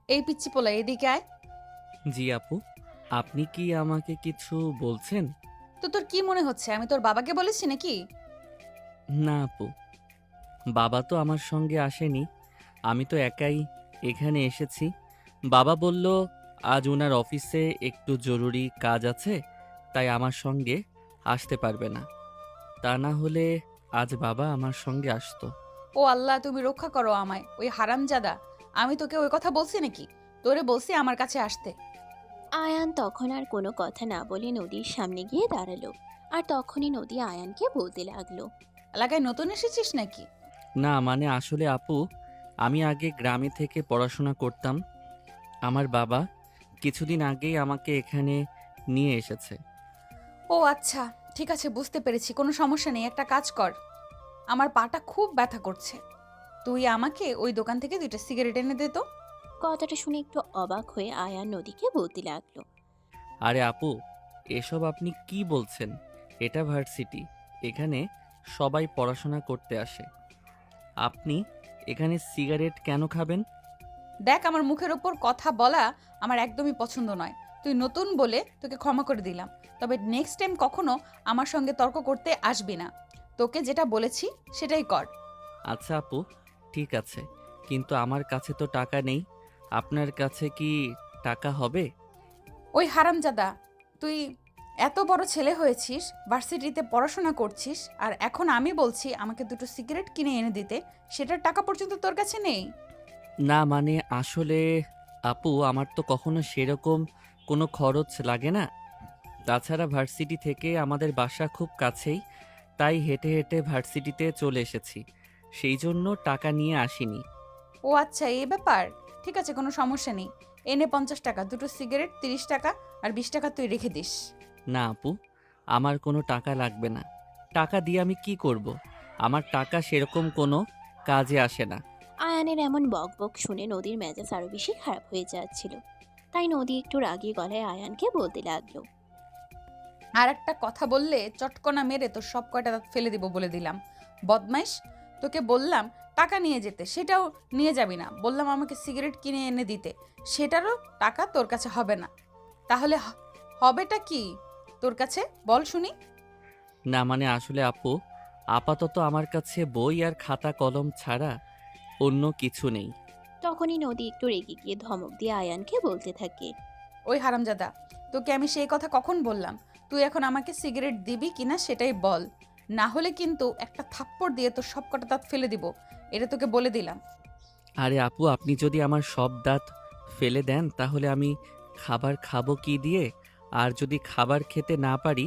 এই পিচ্চি পোলা এদিকে আয়। জি আপু, আপনি কি আমাকে কিছু বলছেন? তো তোর কি মনে হচ্ছে আমি তোর বাবাকে বলেছি নাকি? না আপু, বাবা তো আমার সঙ্গে আসেনি। আমি তো একাই এখানে এসেছি। বাবা বলল আজ ওনার অফিসে একটু জরুরি কাজ আছে, তাই আমার সঙ্গে আসতে পারবে না। তা না হলে আজ বাবা আমার সঙ্গে আসতো। ও আল্লাহ, তুমি রক্ষা করো আমায়, ওই হারামজাদা। আমি তোকে ওই কথা বলছি নাকি? তোরে বলছি আমার কাছে আসতে। আয়ান তখন আর কোনো কথা না বলে নদীর সামনে গিয়ে দাঁড়ালো। আর তখনই নদী আয়ানকে বলতে লাগলো। এলাকায় নতুন এসেছিস নাকি? না মানে আসলে আপু, আমি আগে গ্রামে থেকে পড়াশোনা করতাম। আমার বাবা কিছুদিন আগেই আমাকে এখানে নিয়ে এসেছে। ও আচ্ছা, ঠিক আছে, বুঝতে পেরেছি, কোনো সমস্যা নেই। একটা কাজ কর, আমার পাটা খুব ব্যথা করছে, তুই আমাকে ওই দোকান থেকে 2টা সিগারেট এনে দে তো। কথাটা শুনে একটু অবাক হয়ে আয়ান নদীকে বলতে লাগলো। আরে আপু, এসব আপনি কি বলছেন? এটা ভার্সিটি, এখানে সবাই পড়াশোনা করতে আসে। আপনি এখানে সিগারেট কেন খাবেন? দেখ, আমার মুখের ওপর কথা বলা আমার একদমই পছন্দ নয়। তুই নতুন বলে তোকে ক্ষমা করে দিলাম, তবে নেক্সট টাইম কখনো আমার সঙ্গে তর্ক করতে আসবি না। তোকে যেটা বলেছি সেটাই কর। আচ্ছা আপু, ঠিক আছে, কিন্তু আমার কাছে তো টাকা নেই। আপনার কাছে কি টাকা হবে? ওই হারামজাদা, তুই এত বড় ছেলে হয়েছিস, ভার্সিটিতে পড়াশোনা করছিস, আর এখন আমি বলছি আমাকে 2টো সিগারেট কিনে এনে দিতে, সেটার টাকা পর্যন্ত তোর কাছে নেই? না মানে আসলে আপু, আমার তো কখনো সেরকম কোনো খরচ লাগে না। তাছাড়া ভার্সিটি থেকে আমাদের বাসা খুব কাছেই, তাই হেঁটে হেঁটে ভার্সিটিতে চলে এসেছি। সেই জন্য টাকা নিয়ে আসিনি। ও আচ্ছা, এই ব্যাপার। ঠিক আছে, কোনো সমস্যা নেই। এনে 50 টাকা, 2টো সিগারেট 30 টাকা, আর 20 টাকা তুই রেখে দিস। না আপু, আমার কোনো টাকা লাগবে না। টাকা দিয়ে আমি কি করব? আমার টাকা সেরকম কোনো কাজে আসে না। আয়ানের এমন বকবক শুনে নদীর মেজাজ আরো বেশি খারাপ হয়ে যাচ্ছিল। তাই নদী একটু রাগী গলায় আয়ানকে বলতে লাগলো। আর একটা কথা বললে চটকনা মেরে তোর সব কয়টা দাঁত ফেলে দিব বলে দিলাম। বদমাইশ, তোকে বললাম টাকা নিয়ে যেতে, সেটাও নিয়ে যাবি না। বললাম আমাকে সিগারেট কিনে এনে দিতে, সেটারও টাকা তোর কাছে হবে না। তাহলে হবেটা কি তোর কাছে, বল শুনি। না মানে আসলে আপু, আপাতত আমার কাছে বই আর খাতা কলম ছাড়া অন্য কিছু নেই। তখনই নদী একটু রেগে গিয়ে ধমক দিয়ে আয়ানকে বলতে থাকে। ওই হারামজাদা, তোকে আমি সেই কথা কখন বললাম? তুই এখন আমাকে সিগারেট দিবি কিনা সেটাই বল, না হলে কিন্তু একটা থাপ্পড় দিয়ে তোর সব কটা দাঁত ফেলে দিব, এটা তোকে বলে দিলাম। আরে আপু, আপনি যদি আমার সব দাঁত ফেলে দেন তাহলে আমি খাবার খাবো কি দিয়ে? আর যদি খাবার খেতে না পারি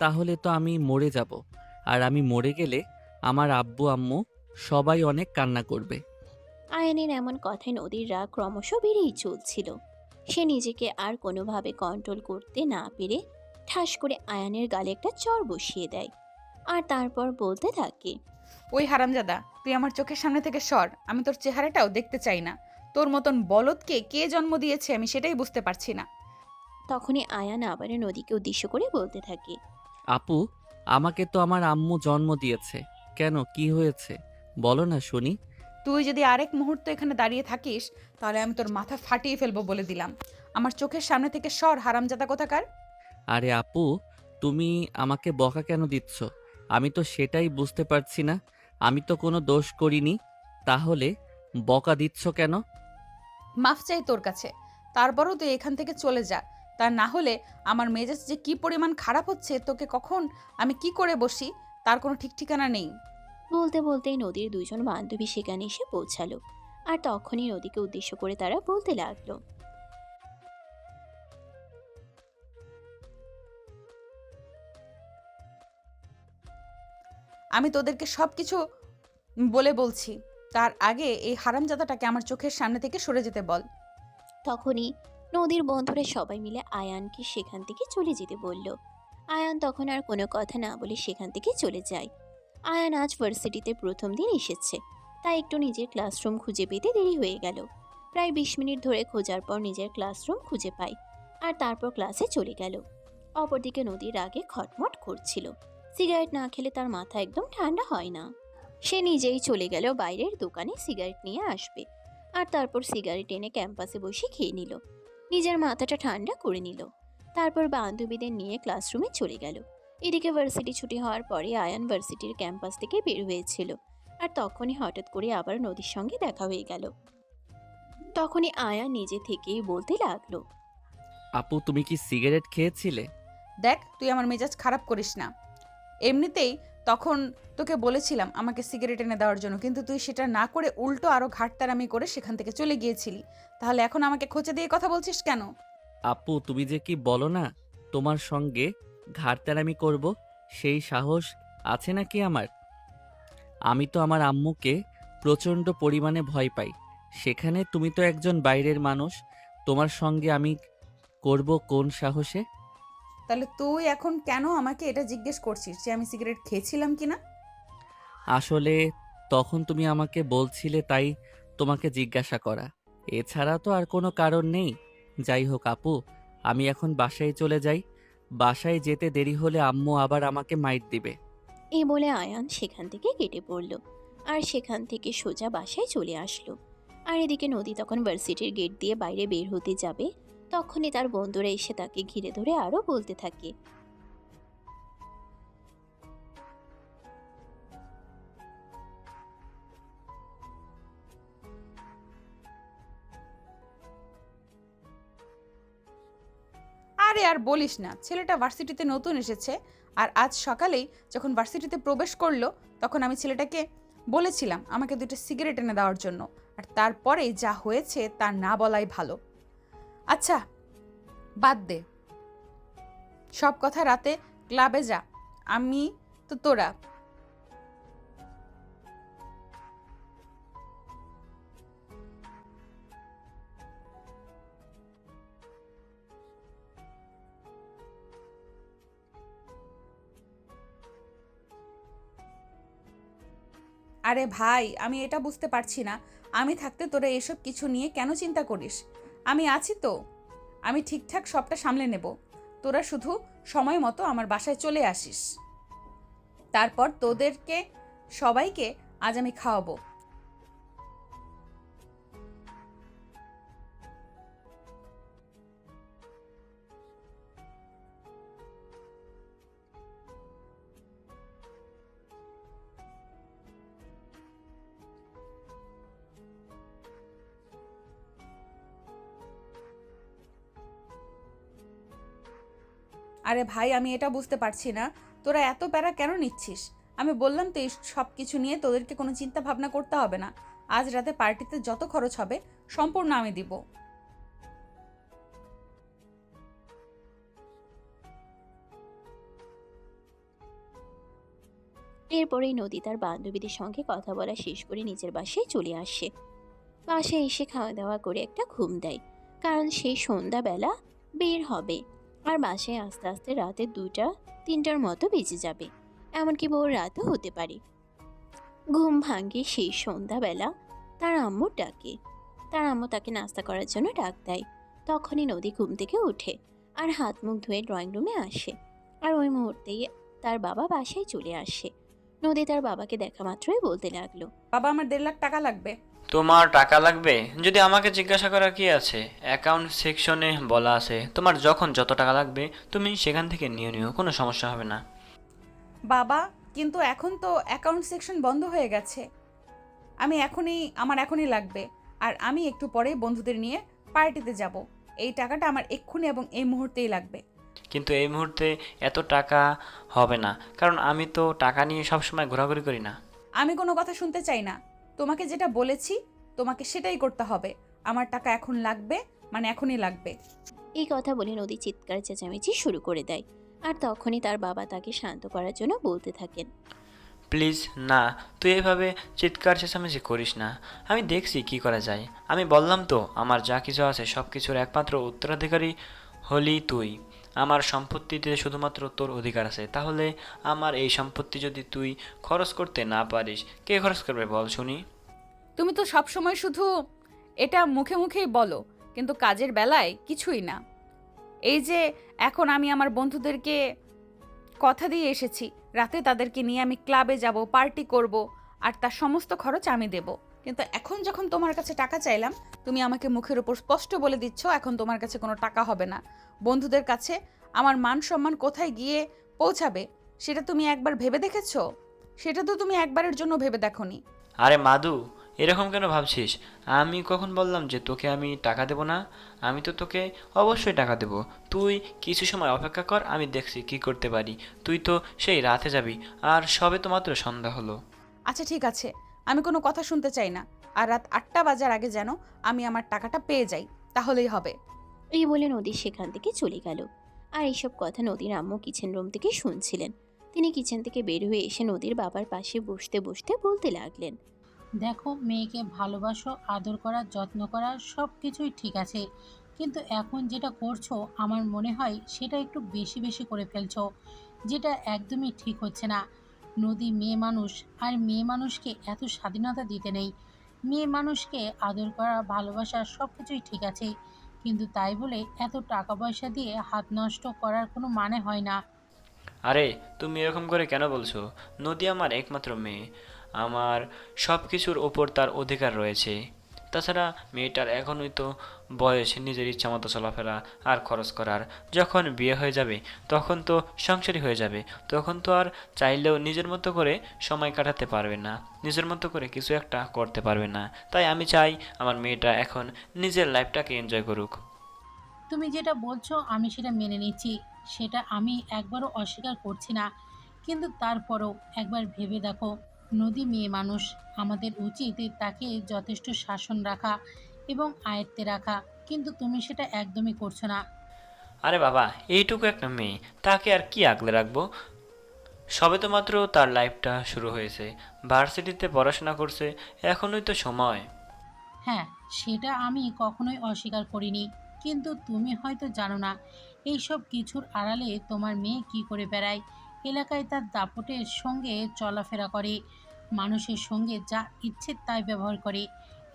তাহলে তো আমি মরে যাব। আর আমি মরে গেলে আমার আব্বু আম্মু সবাই অনেক কান্না করবে। আয়ানের এমন কথায় নদীর রাগ ক্রমশ বেড়েই চলছিল। সে নিজেকে আর কোনোভাবে কন্ট্রোল করতে না পেরে ঠাস করে আয়ানের গালে একটা চড় বসিয়ে দেয়। আর তারপর বলতে থাকে। ওই হারামজাদা, তুই আমার চোখের সামনে থেকে সর, আমি তোর চেহারাটাও দেখতে চাই না। তোর মতন বলদকে কে জন্ম দিয়েছে আমি সেটাই বুঝতে পারছি না। তখনই আয়ান আবারও নদীকে উদ্দেশ্য করে বলতে থাকে। আপু, আমাকে তো আমার আম্মু জন্ম দিয়েছে। কেন, কি হয়েছে? বলো না শুনি। তুই যদি আরেক মুহূর্ত এখানে দাঁড়িয়ে থাকিস, তাহলে আমি তোর মাথা ফাটিয়ে ফেলবো বলে দিলাম। আমার চোখের সামনে থেকে সর, হারামজাদা কোথাকার। আরে আপু, তুমি আমাকে বকা কেন দিচ্ছ? আমি তো সেটাই বুঝতে পারছি না। আমি তো কোনো দোষ করিনি, তাহলে বকা দিচ্ছ কেন? মাফ চাই তোর কাছে, তারপরও তুই এখান থেকে চলে যা। তা না হলে আমার মেজাজ যে কি পরিমাণ খারাপ হচ্ছে, তোকে কখন আমি কি করে বসি তার কোনো ঠিক ঠিকানা নেই। বলতে বলতেই নদীর দুজন বান্ধবী সেখানে এসে পৌঁছালো। আর তখনই নদীকে উদ্দেশ্য করে তারা বলতে লাগলো। আমি তোদেরকে সব কিছু বলে বলছি, তার আগে এই হারামজাদাটাকে আমার চোখের সামনে থেকে সরে যেতে বল। তখনই নদীর বন্ধুরা সবাই মিলে আয়ানকে সেখান থেকে চলে যেতে বলল। আয়ান তখন আর কোনো কথা না বলে সেখান থেকে চলে যায়। আয়ান আজ ভার্সিটিতে প্রথম দিন এসেছে, তাই একটু নিজের ক্লাসরুম খুঁজে পেতে দেরি হয়ে গেল। প্রায় 20 মিনিট ধরে খোঁজার পর নিজের ক্লাসরুম খুঁজে পায়। আর তারপর ক্লাসে চলে গেল। অপরদিকে নদীর আগে খটমট করছিল। সিগারেট না খেলে তার মাথা একদম ঠান্ডা হয় না। সে নিজেই চলে গেল বাইরের দোকানে সিগারেট নিয়ে আসবে। আর তারপর সিগারেট এনে ক্যাম্পাসে বসে খেয়ে নিল। নিজের মাথাটা ঠান্ডা করে নিল। তারপর বান্ধবীদের নিয়ে ক্লাসরুমে চলে গেল। এদিকে ভার্সিটি ছুটি হওয়ার পরে আয়ান ভার্সিটির ক্যাম্পাস থেকে বের হয়েছিল। আর তখনই হঠাৎ করে আবার নদীর সঙ্গে দেখা হয়ে গেল। তখনই আয়ান নিজে থেকেই বলতে লাগলো, আপু তুমি কি সিগারেট খেয়েছিলে? দেখ, তুই আমার মেজাজ খারাপ করিস না। এমনিতেই তখন তোকে বলেছিলাম আমাকে সিগারেট এনে দেওয়ার জন্য, কিন্তু তুই সেটা না করে উল্টো আরো ঘাটতারামি করে সেখান থেকে চলে গিয়েছিলি। তাহলে এখন আমাকে খোঁচা দিয়ে কথা বলছিস কেন? আপু তুমি যে কি বলো না, তোমার সঙ্গে ঘাড়তেরামি করব সেই সাহস আছে নাকি আমার? আমি তো আমার আম্মুকে প্রচণ্ড পরিমাণে ভয় পাই, সেখানে তুমি তো একজন বাইরের মানুষ, তোমার সঙ্গে আমি করব কোন সাহসে? তাহলে তুই এখন কেন আমাকে এটা জিজ্ঞেস করছিস যে আমি সিগারেট খেয়েছিলাম কিনা? আসলে তখন তুমি আমাকে বলছিলে তাই তোমাকে জিজ্ঞাসা করা, এছাড়া তো আর কোনো কারণ নেই। যাই হোক আপু, আমি এখন বাসায় চলে যাই, বাসায় যেতে দেরি হলে আম্মু আবার আমাকে মাইট দিবে। এই বলে আয়ান সেখান থেকে কেটে পড়ল। আর সেখান থেকে সোজা বাসায় চলে আসলো। আর এদিকে নদী তখন ভার্সিটির গেট দিয়ে বাইরে বের হতে যাবে, তখনই তার বন্ধুরা এসে তাকে ঘিরে ধরে আরো বলতে থাকে, আরে আর বলিস না, ছেলেটা ভার্সিটিতে নতুন এসেছে। আর আজ সকালেই যখন ভার্সিটিতে প্রবেশ করলো, তখন আমি ছেলেটাকে বলেছিলাম আমাকে দুটো সিগারেট এনে দেওয়ার জন্য। আর তারপরেই যা হয়েছে তা না বলাই ভালো। আচ্ছা, বাদ দে সব কথা, রাতে ক্লাবে যা। আমি তো তোরা আরে ভাই, আমি এটা বুঝতে পারছি না, আমি থাকতে তোরা এসব কিছু নিয়ে কেন চিন্তা করিস? আমি আছি তো, আমি ঠিকঠাক সবটা সামলে নেব। তোরা শুধু সময় মতো আমার বাসায় চলে আসিস, তারপর তোদেরকে সবাইকে আজ আমি খাওয়াবো। আরে ভাই, আমি এটা বুঝতে পারছি না তোরা এত প্যারা কেন নিচ্ছিস। আমি বললাম তো এই সব কিছু নিয়ে তোদেরকে কোনো চিন্তা ভাবনা করতে হবে না। আজ রাতে পার্টিতে যত খরচ হবে সম্পূর্ণ আমি দিব। এরপরেই নদী তার বান্ধবীদের সঙ্গে কথা বলা শেষ করে নিজের বাসায় চলে আসে। বাসায় এসে খাওয়া দাওয়া করে একটা ঘুম দেয়, কারণ সেই সন্ধ্যাবেলা বের হবে। আর বাসায় আস্তে আস্তে রাতে 2টা 3টার মতো বেজে যাবে, এমনকি ভোর রাতও হতে পারে। ঘুম ভাঙে সেই সন্ধ্যাবেলা তার আম্মুর ডাকে। তার আম্মু তাকে নাস্তা করার জন্য ডাক দেয়। তখনই নদী ঘুম থেকে ওঠে আর হাত মুখ ধুয়ে ড্রয়িং রুমে আসে। আর ওই মুহূর্তেই তার বাবা বাসায় চলে আসে। নদী তার বাবাকে দেখা মাত্রই বলতে লাগলো, বাবা, আমার 1.5 লাখ টাকা লাগবে। তোমার টাকা লাগবে? যদি আমাকে জিজ্ঞাসা করার কি আছে? অ্যাকাউন্ট সেকশনে বলা আছে তোমার যখন যত টাকা লাগবে তুমি সেখান থেকে নিয়ে নিও, কোনো সমস্যা হবে না। বাবা, কিন্তু এখন তো অ্যাকাউন্ট সেকশন বন্ধ হয়ে গেছে। আমার এখনই লাগবে। আর আমি একটু পরেই বন্ধুদের নিয়ে পার্টিতে যাব। এই টাকাটা আমার এক্ষুনি এবং এই মুহূর্তেই লাগবে। কিন্তু এই মুহূর্তে এত টাকা হবে না, কারণ আমি তো টাকা নিয়ে সবসময় ঘোরাঘুরি করি না। আমি কোনো কথা শুনতে চাই না। তোমাকে যেটা বলেছি তোমাকে সেটাই করতে হবে। আমার টাকা এখন লাগবে, মানে এখনই লাগবে। এই কথা বলে নদী চিৎকার চেঁচামেচি শুরু করে দেয়। আর তখনই তার বাবা তাকে শান্ত করার জন্য বলতে থাকেন, প্লিজ না, তুই এভাবে চিৎকার চেঁচামেচি করিস না। আমি দেখছি কি করা যায়। আমি বললাম তো আমার যা কিছু আছে সব কিছুর একমাত্র উত্তরাধিকারী হলি তুই। আমার সম্পত্তিতে শুধুমাত্র তোর অধিকার আছে। তাহলে আমার এই সম্পত্তি যদি তুই খরচ করতে না পারিস, কে খরচ করবে বল শুনি? তুমি তো সব সময় শুধু এটা মুখে মুখেই বলো, কিন্তু কাজের বেলায় কিছুই না। এই যে এখন আমি আমার বন্ধুদেরকে কথা দিয়ে এসেছি, রাতে তাদেরকে নিয়ে আমি ক্লাবে যাব, পার্টি করব, আর তার সমস্ত খরচ আমি দেব। কিন্তু এখন যখন তোমার কাছে টাকা চাইলাম, তুমি আমাকে মুখের উপর স্পষ্ট বলে দিচ্ছ এখন তোমার কাছে কোনো টাকা হবে না। বন্ধুদের কাছে আমার মান সম্মান কোথায় গিয়ে পৌঁছাবে সেটা তুমি একবার ভেবে দেখেছো? সেটা তো তুমি একবারের জন্য ভেবে দেখোনি। আরে মাদু, এরকম কেন ভাবছিস? আমি কখন বললাম যে তোকে আমি টাকা দেবো না? আমি তো তোকে অবশ্যই টাকা দেবো। তুই কিছু সময় অপেক্ষা কর, আমি দেখছি কি করতে পারি। তুই তো সেই রাতে যাবি, আর সবে তো মাত্র সন্ধ্যা হলো। আচ্ছা ঠিক আছে, আমি কোনো কথা শুনতে চাই না। আর রাত 8টা বাজার আগে যেন আমি আমার টাকাটা পেয়ে যাই, তাহলেই হবে। এই বলে নদী সেখান থেকে চলে গেল। আর এইসব কথা নদীর আম্মু কিচেন রুম থেকে শুনছিলেন। তিনি কিচেন থেকে বের হয়ে এসে নদীর বাবার পাশে বসতে বসতে বলতে লাগলেন। দেখো, মেয়েকে ভালোবাসো, আদর করা, যত্ন করা সব কিছুই ঠিক আছে, কিন্তু এখন যেটা করছো আমার মনে হয় সেটা একটু বেশি বেশি করে ফেলছো, যেটা একদমই ঠিক হচ্ছে না। নদী মেয়ে মানুষ, আর মেয়ে মানুষকে এত স্বাধীনতা দিতে নেই। মেয়ে মানুষকে আদর করা, ভালোবাসা সব কিছুই ঠিক আছে, কিন্তু তাই বলে এত টাকা পয়সা দিয়ে হাত নষ্ট করার কোনো মানে হয় না। আরে তুমি এরকম করে কেন বলছো? নদী আমার একমাত্র মেয়ে। আমার সব কিছুর ওপর তার অধিকার রয়েছে। তাছাড়া মেয়েটার এখনই তো বয়স নিজের ইচ্ছা মতো চলাফেরা আর খরচ করার। যখন বিয়ে হয়ে যাবে তখন তো সংসারী হয়ে যাবে, তখন তো আর চাইলেও নিজের মতো করে সময় কাটাতে পারবে না, নিজের মতো করে কিছু একটা করতে পারবে না। তাই আমি চাই আমার মেয়েটা এখন নিজের লাইফটাকে এনজয় করুক। তুমি যেটা বলছো আমি সেটা মেনে নিচ্ছি, সেটা আমি একবারও অস্বীকার করছি না, কিন্তু তারপরও একবার ভেবে দেখো, নদী মেয়ে মানুষ, আমাদের উচিত তাকে যথেষ্ট শাসন রাখা এবং আয়ত্তে রাখা, কিন্তু তুমি সেটা একদমই করছো না। আরে বাবা, এইটুকু একটা মেয়ে, তাকে আর কি আগলে রাখবো? সবে তো মাত্র তার লাইফটা শুরু হয়েছে, ভার্সিটিতে পড়াশোনা করছে, এখনই তো সময়। হ্যাঁ, সেটা আমি কখনোই অস্বীকার করিনি, কিন্তু তুমি হয়তো জানো না এইসব কিছুর আড়ালে তোমার মেয়ে কি করে বেড়ায়। এলাকায় তার দাপটের সঙ্গে চলাফেরা করে, মানুষের সঙ্গে যা ইচ্ছে তাই ব্যবহার করে।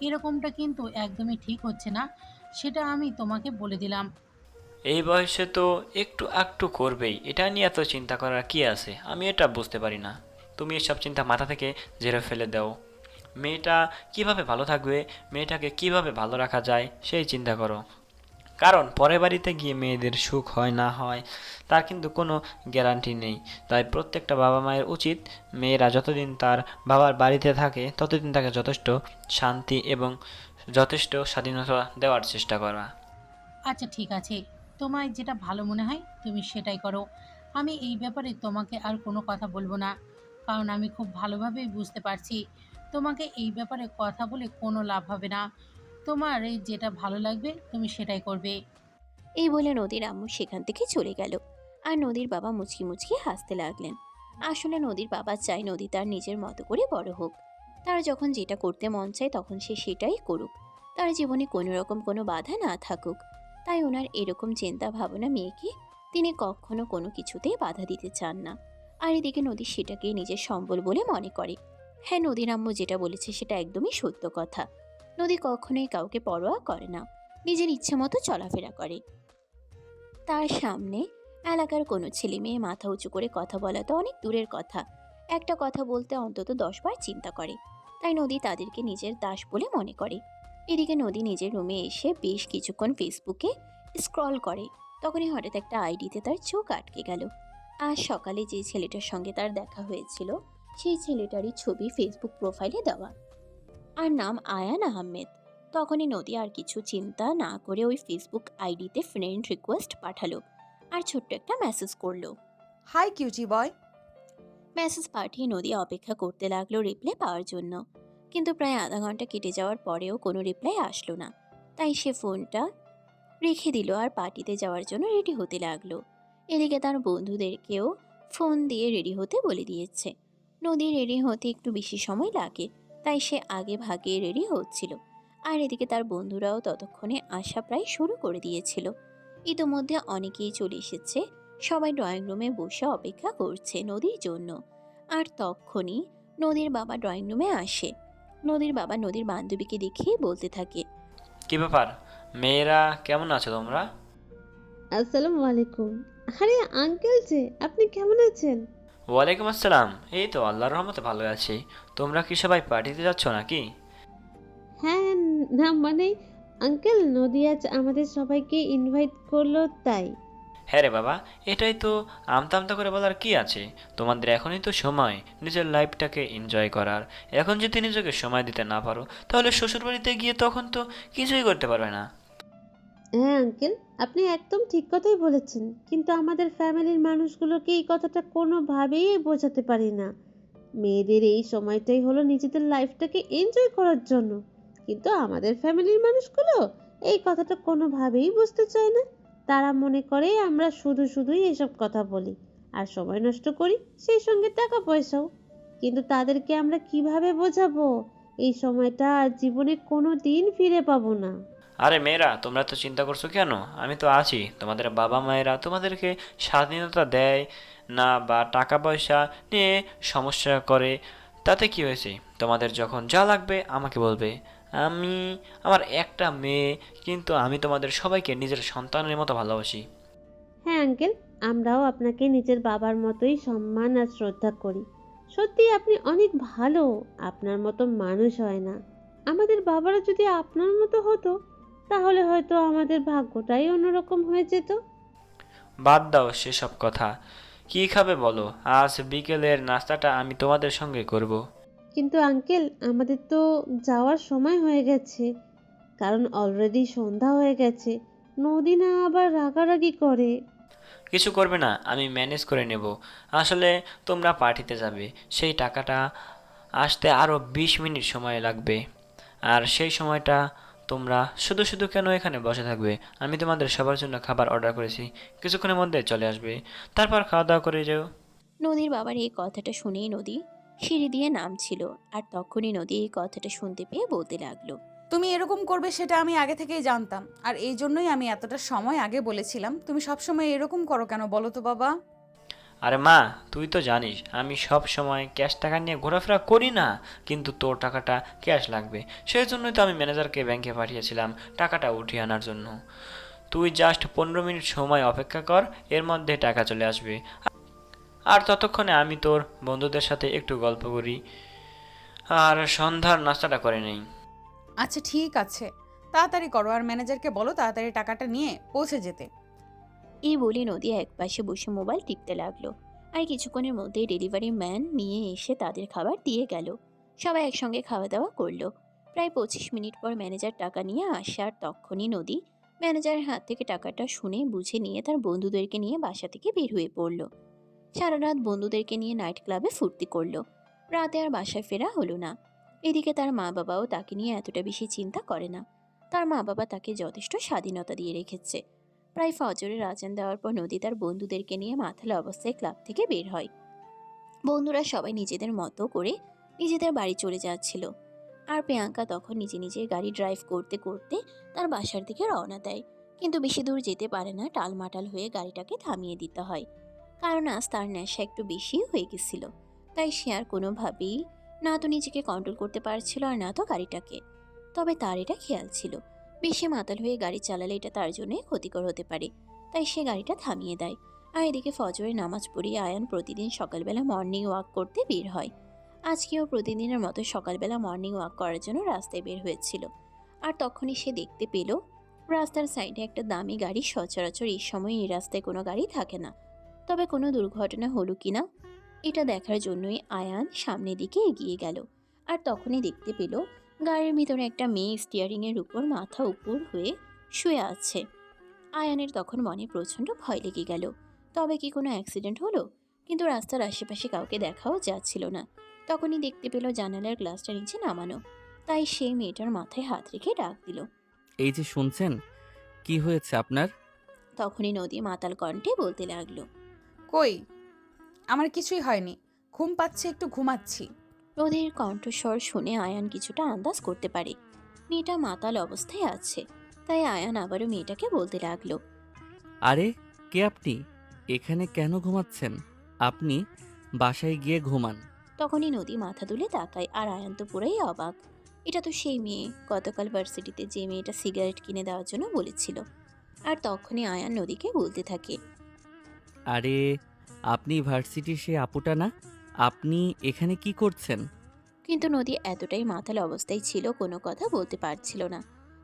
এরকমটা কিন্তু একদমই ঠিক হচ্ছে না, সেটা আমি তোমাকে বলে দিলাম। এই বয়সে তো একটু আকটু করবেই, এটা নিয়ে এত চিন্তা করার কি আছে? আমি এটা বুঝতে পারি না। তুমি এসব চিন্তা মাথা থেকে ঝেড়ে ফেলে দাও। মেয়েটা কিভাবে ভালো থাকবে, মেয়েটাকে কিভাবে ভালো রাখা যায় সেই চিন্তা করো। কারণ পরের বাড়িতে গিয়ে মেয়েদের সুখ হয় না হয় তার কিন্তু কোনো গ্যারান্টি নেই। তাই প্রত্যেকটা বাবা মায়ের উচিত মেয়েরা যতদিন তার বাবার বাড়িতে থাকে ততদিন তাকে যথেষ্ট শান্তি এবং যথেষ্ট স্বাধীনতা দেওয়ার চেষ্টা করা। আচ্ছা ঠিক আছে, তোমায় যেটা ভালো মনে হয় তুমি সেটাই করো। আমি এই ব্যাপারে তোমাকে আর কোনো কথা বলবো না, কারণ আমি খুব ভালোভাবেই বুঝতে পারছি তোমাকে এই ব্যাপারে কথা বলে কোনো লাভ হবে না। তোমার এই যেটা ভালো লাগবে তুমি সেটাই করবে। এই বলে নদীর আম্মু সেখান থেকে চলে গেল। আর নদীর বাবা মুচকি মুচকি হাসতে লাগলেন। আসলে নদীর বাবা চায় নদী তার নিজের মতো করে বড় হোক। তার যখন যেটা করতে মন চায় তখন সে সেটাই করুক, তার জীবনে কোনো রকম কোনো বাধা না থাকুক। তাই ওনার এরকম চিন্তা ভাবনা মেয়েকে তিনি কখনো কোনো কিছুতেই বাধা দিতে চান না। আর এদিকে নদী সেটাকে নিজের সম্বল বলে মনে করে। হ্যাঁ, নদীর আম্মু যেটা বলেছে সেটা একদমই সত্য কথা। নদী কখনোই কাউকে পরোয়া করে না, নিজের ইচ্ছে মতো চলাফেরা করে। তার সামনে এলাকার কোনো ছেলে মেয়ে মাথা উঁচু করে কথা বলা তো অনেক দূরের কথা, একটা কথা বলতে অন্তত 10 বার চিন্তা করে। তাই নদী তাদেরকে নিজের দাস বলে মনে করে। এদিকে নদী নিজের রুমে এসে বেশ কিছুক্ষণ ফেসবুকে স্ক্রল করে। তখনই হঠাৎ একটা আইডিতে তার চোখ আটকে গেল। আজ সকালে যে ছেলেটার সঙ্গে তার দেখা হয়েছিল সেই ছেলেটারই ছবি ফেসবুক প্রোফাইলে দেওয়া, আর নাম আয়ান আহমেদ। তখনই নদী আর কিছু চিন্তা না করে ওই ফেসবুক আইডিতে ফ্রেন্ড রিকোয়েস্ট পাঠালো আর ছোট্ট একটা মেসেজ করলো। হাই কিউটি বয়। মেসেজ পাঠিয়ে নদী অপেক্ষা করতে লাগলো রিপ্লাই পাওয়ার জন্য, কিন্তু প্রায় আধা ঘন্টা কেটে যাওয়ার পরেও কোনো রিপ্লাই আসলো না। তাই সে ফোনটা রেখে দিল আর পার্টিতে যাওয়ার জন্য রেডি হতে লাগলো। এদিকে তার বন্ধুদেরকেও ফোন দিয়ে রেডি হতে বলে দিয়েছে। নদী রেডি হতে একটু বেশি সময় লাগে, তাই সে আগে ভাগে রেডি হচ্ছিল। আর এদিকে তার বন্ধুরাও ততক্ষণে আসা প্রায় শুরু করে দিয়েছিল। ইতোমধ্যে অনেকেই চলে এসেছে, সবাই ড্রয়িং রুমে বসে অপেক্ষা করছে নদীর জন্য। আর তখনই নদীর বাবা ড্রয়িং রুমে আসে। নদীর বাবা নদীর বান্ধবীকে দেখেই বলতে থাকে। কি ব্যাপার মেয়েরা, কেমন আছো তোমরা? আসসালামু আলাইকুম। আরে আঙ্কেল যে, আপনি কেমন আছেন? ওয়ালাইকুম আসসালাম। এই তো আল্লাহর রহমতে ভালো আছি। তোমরা কি সবাই পার্টিতে যাচ্ছ নাকি? হ্যাঁ, না মানে আঙ্কেল নদী আজ আমাদের সবাইকে ইনভাইট করলো তাই। হ্যাঁ রে বাবা, এটাই তো আমতা আমতা করে বলার কি আছে? তোমাদের এখনই তো সময় নিজের লাইফটাকে এনজয় করার। এখন যদি নিজেকে সময় দিতে না পারো তাহলে শ্বশুরবাড়িতে গিয়ে তখন তো কিছুই করতে পারবে না। হ্যাঁ আঙ্কেল, আপনি একদম ঠিক কথাই বলেছেন, কিন্তু আমাদের ফ্যামিলির মানুষগুলোকে এই কথাটা কোনোভাবেই বোঝাতে পারি না। মেয়েদের এই সময়টাই হলো নিজেদের লাইফটাকে এনজয় করার জন্য, কিন্তু আমাদের ফ্যামিলির মানুষগুলো এই কথাটা কোনোভাবেই বুঝতে চায় না। তারা মনে করে আমরা শুধু শুধুই এসব কথা বলি আর সময় নষ্ট করি, সেই সঙ্গে টাকা পয়সাও। কিন্তু তাদেরকে আমরা কিভাবে বোঝাবো এই সময়টা আর জীবনে কোনো দিন ফিরে পাবো না? আরে মেয়েরা, তোমরা তো চিন্তা করছো কেন? আমি তো আছি। তোমাদের বাবা মায়েরা তোমাদেরকে স্বাধীনতা দেয় না বা টাকা পয়সা নিয়ে সমস্যা করে, তাতে কি হয়েছে? তোমাদের যখন যা লাগবে আমাকে বলবে। আমি আমার একটা মেয়ে, কিন্তু আমি তোমাদের সবাইকে নিজের সন্তানের মতো ভালোবাসি। হ্যাঁ আঙ্কেল, আমরাও আপনাকে নিজের বাবার মতোই সম্মান আর শ্রদ্ধা করি। সত্যি আপনি অনেক ভালো। আপনার মতো মানুষ হয় না। আমাদের বাবারা যদি আপনার মতো হতো তাহলে হয়তো আমাদের ভাগ্যটাই অন্যরকম হয়ে যেত। বাদ দাও সেসব কথা। কি খাবে বলো? আজ বিকেলের নাস্তাটা আমি তোমাদের সঙ্গে করব। কিন্তু আঙ্কেল, আমাদের তো যাওয়ার সময় হয়ে গেছে, কারণ অলরেডি সন্ধ্যা হয়ে গেছে। নদী না আবার রাগারাগি করে। কিছু করবে না, আমি ম্যানেজ করে নেব। আসলে তোমরা পার্টিতে যাবে, সেই টাকাটা আসতে আরও 20 মিনিট সময় লাগবে। আর সেই সময়টা তোমরা শুধু শুধু কেন এখানে বসে থাকবে? আমি তোমাদের সবার জন্য খাবার অর্ডার করেছি, কিছুক্ষণের মধ্যে চলে আসবে। তারপর খাওয়া দাওয়া করে যাও। নদীর বাবার এই কথাটা শুনেই নদী সিঁড়ি দিয়ে নামছিল। আর তখনই নদী এই কথাটা শুনতে পেয়ে বলতে লাগলো, তুমি এরকম করবে সেটা আমি আগে থেকেই জানতাম, আর এই জন্যই আমি এতটা সময় আগে বলেছিলাম। তুমি সবসময় এরকম করো কেন বলো তো বাবা? আরে মা, তুই তো জানিস আমি সব সময় ক্যাশ টাকা নিয়ে ঘোরাফেরা করি না, কিন্তু তোর টাকাটা ক্যাশ লাগবে। সেই জন্যই তো আমি ম্যানেজারকে ব্যাংকে পাঠিয়েছিলাম টাকাটা উঠিয়ে আনার জন্য। তুই জাস্ট 15 মিনিট সময় অপেক্ষা কর, এর মধ্যে টাকা চলে আসবে। আর ততক্ষণে আমি তোর বন্ধুদের সাথে একটু গল্প করি আর সন্ধ্যার নাস্তাটা করে নেই। আচ্ছা ঠিক আছে, তাড়াতাড়ি করো, আর ম্যানেজারকে বলো তাড়াতাড়ি টাকাটা নিয়ে পৌঁছে যেতে। এই বলে নদী একপাশে বসে মোবাইল টিপতে লাগলো। আর কিছুক্ষণের মধ্যেই ডেলিভারি ম্যান নিয়ে এসে তাদের খাবার দিয়ে গেল। সবাই একসঙ্গে খাওয়া দাওয়া করলো। প্রায় 25 মিনিট পর ম্যানেজার টাকা নিয়ে আসে। আর তখনই নদী ম্যানেজারের হাত থেকে টাকাটা শুনে বুঝে নিয়ে তার বন্ধুদেরকে নিয়ে বাসা থেকে বের হয়ে পড়ল। সারা রাত বন্ধুদেরকে নিয়ে নাইট ক্লাবে ফুর্তি করলো। রাতে আর বাসায় ফেরা হলো না। এদিকে তার মা বাবাও তাকে নিয়ে এতটা বেশি চিন্তা করে না। তার মা বাবা তাকে যথেষ্ট স্বাধীনতা দিয়ে রেখেছে। প্রায় ফজরের আজান দেওয়ার পর নদী তার বন্ধুদেরকে নিয়ে মাথালা অবস্থায় ক্লাব থেকে বের হয়। বন্ধুরা সবাই নিজেদের মতো করে নিজেদের বাড়ি চলে যাচ্ছিল। আর প্রিয়াঙ্কা তখন নিজে নিজের গাড়ি ড্রাইভ করতে করতে তার বাসার দিকে রওনা দেয়। কিন্তু বেশি দূর যেতে পারে না, টালমাটাল হয়ে গাড়িটাকে থামিয়ে দিতে হয়। কারণ আজ তার নেশা একটু বেশি হয়ে গেছিল। তাই সে আর কোনোভাবেই না তো নিজেকে কন্ট্রোল করতে পারছিল আর না তো গাড়িটাকে। তবে তার এটা খেয়াল ছিল, বেশি মাতাল হয়ে গাড়ি চালালে এটা তার জন্য ক্ষতিকর হতে পারে। তাই সে গাড়িটা থামিয়ে দেয়। আর এদিকে ফজরের নামাজ পড়িয়ে আয়ান প্রতিদিন সকালবেলা মর্নিং ওয়াক করতে বের হয়। আজকেও প্রতিদিনের মতো সকালবেলা মর্নিং ওয়াক করার জন্য রাস্তায় বের হয়েছিল। আর তখনই সে দেখতে পেল রাস্তার সাইডে একটা দামি গাড়ি। সচরাচর এই সময় এই রাস্তায় কোনো গাড়ি থাকে না। তবে কোনো দুর্ঘটনা হলো কিনা এটা দেখার জন্যই আয়ান সামনের দিকে এগিয়ে গেল। আর তখনই দেখতে পেল গাড়ির ভিতরে একটা মেয়ে স্টিয়ারিংয়ের উপর মাথা উপর হয়ে শুয়ে আছে। আয়ানের তখন মনে প্রচণ্ড ভয় লেগে গেল। তবে কি কোনো অ্যাক্সিডেন্ট হলো? কিন্তু রাস্তার আশেপাশে কাউকে দেখাও যাচ্ছিল না। তখনই দেখতে পেল জানালার গ্লাসটা নিচে নামানো। তাই সেই মেয়েটার মাথায় হাত রেখে ডাক দিল। এই যে শুনছেন, কি হয়েছে আপনার? তখনই নদী মাতাল কণ্ঠে বলতে লাগলো। কই, আমার কিছুই হয়নি, ঘুম পাচ্ছে, একটু ঘুমাচ্ছি। নদীর কণ্ঠস্বর শুনে আয়ান কিছুটা আন্দাজ করতে পারে মেয়েটা মাতাল অবস্থায় আছে। তাই আয়ান আবারও মেয়েটাকে বলতে লাগলো। আরে, কে আপনি? এখানে কেন ঘুমাচ্ছেন? আপনি বাসায় গিয়ে ঘুমান। তখনই নদী মাথা তুলে তাকায়। আর আয়ান তো পুরাই অবাক। এটা তো সেই মেয়ে গতকাল ভার্সিটিতে যে মেয়েটা সিগারেট কিনে দেওয়ার জন্য বলেছিল। আর তখনই আয়ান নদীকে বলতে থাকে। আরে, আপনি ভার্সিটির সেই আপুটা না? আপনি এখানে কি করছেন? কিন্তু নদী এতটাই মাতাল অবস্থায় ছিল, কোনো কথা বলতে পারছিল না।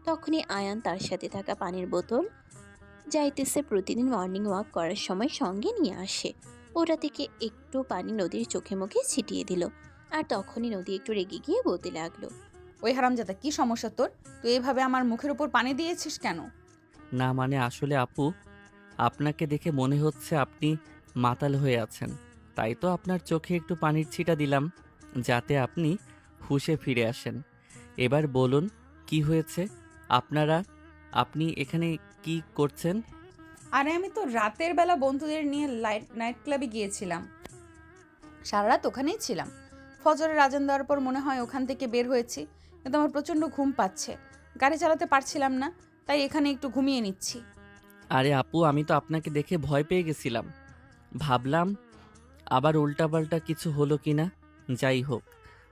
তখনই আয়ান তার সাথে থাকা পানির বোতল যাইতেছে প্রতিদিন মর্নিং ওয়াক করার সময় সঙ্গে নিয়ে আসে। ওটা থেকে একটু পানি নদীর চোখে মুখে ছিটিয়ে দিল। আর তখনই নদী একটু রেগে গিয়ে বলতে লাগলো, ওই হারামজাদা, কি সমস্যা তোর? তুই এইভাবে আমার মুখের উপর পানি দিয়েছিস কেন? না মানে আসলে আপু, আপনাকে দেখে মনে হচ্ছে আপনি মাতাল হয়ে আছেন, তাই তো আপনার চোখে একটু পানির ছিটা দিলাম, যাতে আপনি হুঁশে ফিরে আসেন। এবার বলুন কি হয়েছে আপনি এখানে কি করছেন? আরে আমি তো রাতের বেলা বন্ধুদের নিয়ে নাইট ক্লাবে গিয়েছিলাম, সারা রাত ওখানেই ছিলাম। ফজরের আজান দেওয়ার পর মনে হয় ওখান থেকে বের হয়েছি, কিন্তু আমার প্রচণ্ড ঘুম পাচ্ছে, গাড়ি চালাতে পারছিলাম না, তাই এখানে একটু ঘুমিয়ে নিচ্ছি। আরে আপু, আমি তো আপনাকে দেখে ভয় পেয়ে গেছিলাম, ভাবলাম আবার উল্টাপাল্টা কিছু হলো কিনা। যাই হোক,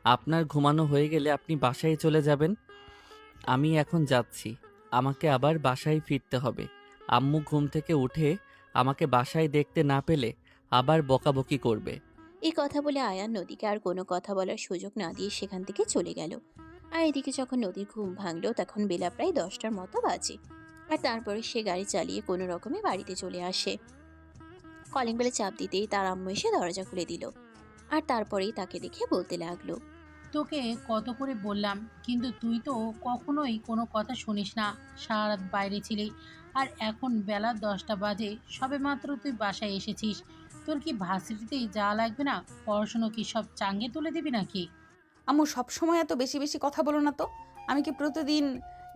আপনার ঘুমানো হয়ে গেলে আপনি বাসায় চলে যাবেন, আমি এখন যাচ্ছি। আমাকে আবার বাসায় ফিরতে হবে। আম্মু ঘুম থেকে উঠে আমাকে বাসায় দেখতে না পেলে আবার বকাবকি করবে। এই কথা বলে আয়ান নদীকে আর কোনো কথা বলার সুযোগ না দিয়ে সেখান থেকে চলে গেল। আর এদিকে যখন নদীর ঘুম ভাঙলো তখন বেলা প্রায় 10টার মতো বাজে। আর তারপরে সে গাড়ি চালিয়ে কোনো রকমে বাড়িতে চলে আসে। কলিং বেলে চাপ দিতেই তার আম্মু এসে দরজা খুলে দিল। আর তারপরেই তাকে দেখে বলতে লাগলো, তোকে কত করে বললাম, কিন্তু তুই তো কখনোই কোনো কথা শুনিস না। সারা রাত বাইরে ছিলি, আর এখন বেলা 10টা বাজে, সবেমাত্র তুই বাসায় এসেছিস। তোর কি ভার্সিটিতেই যাওয়া লাগবে না? পড়াশুনো কি সব চাঙ্গে তুলে দিবি নাকি? আম্মু, সব সময় এত বেশি বেশি কথা বলো না তো। আমি কি প্রতিদিন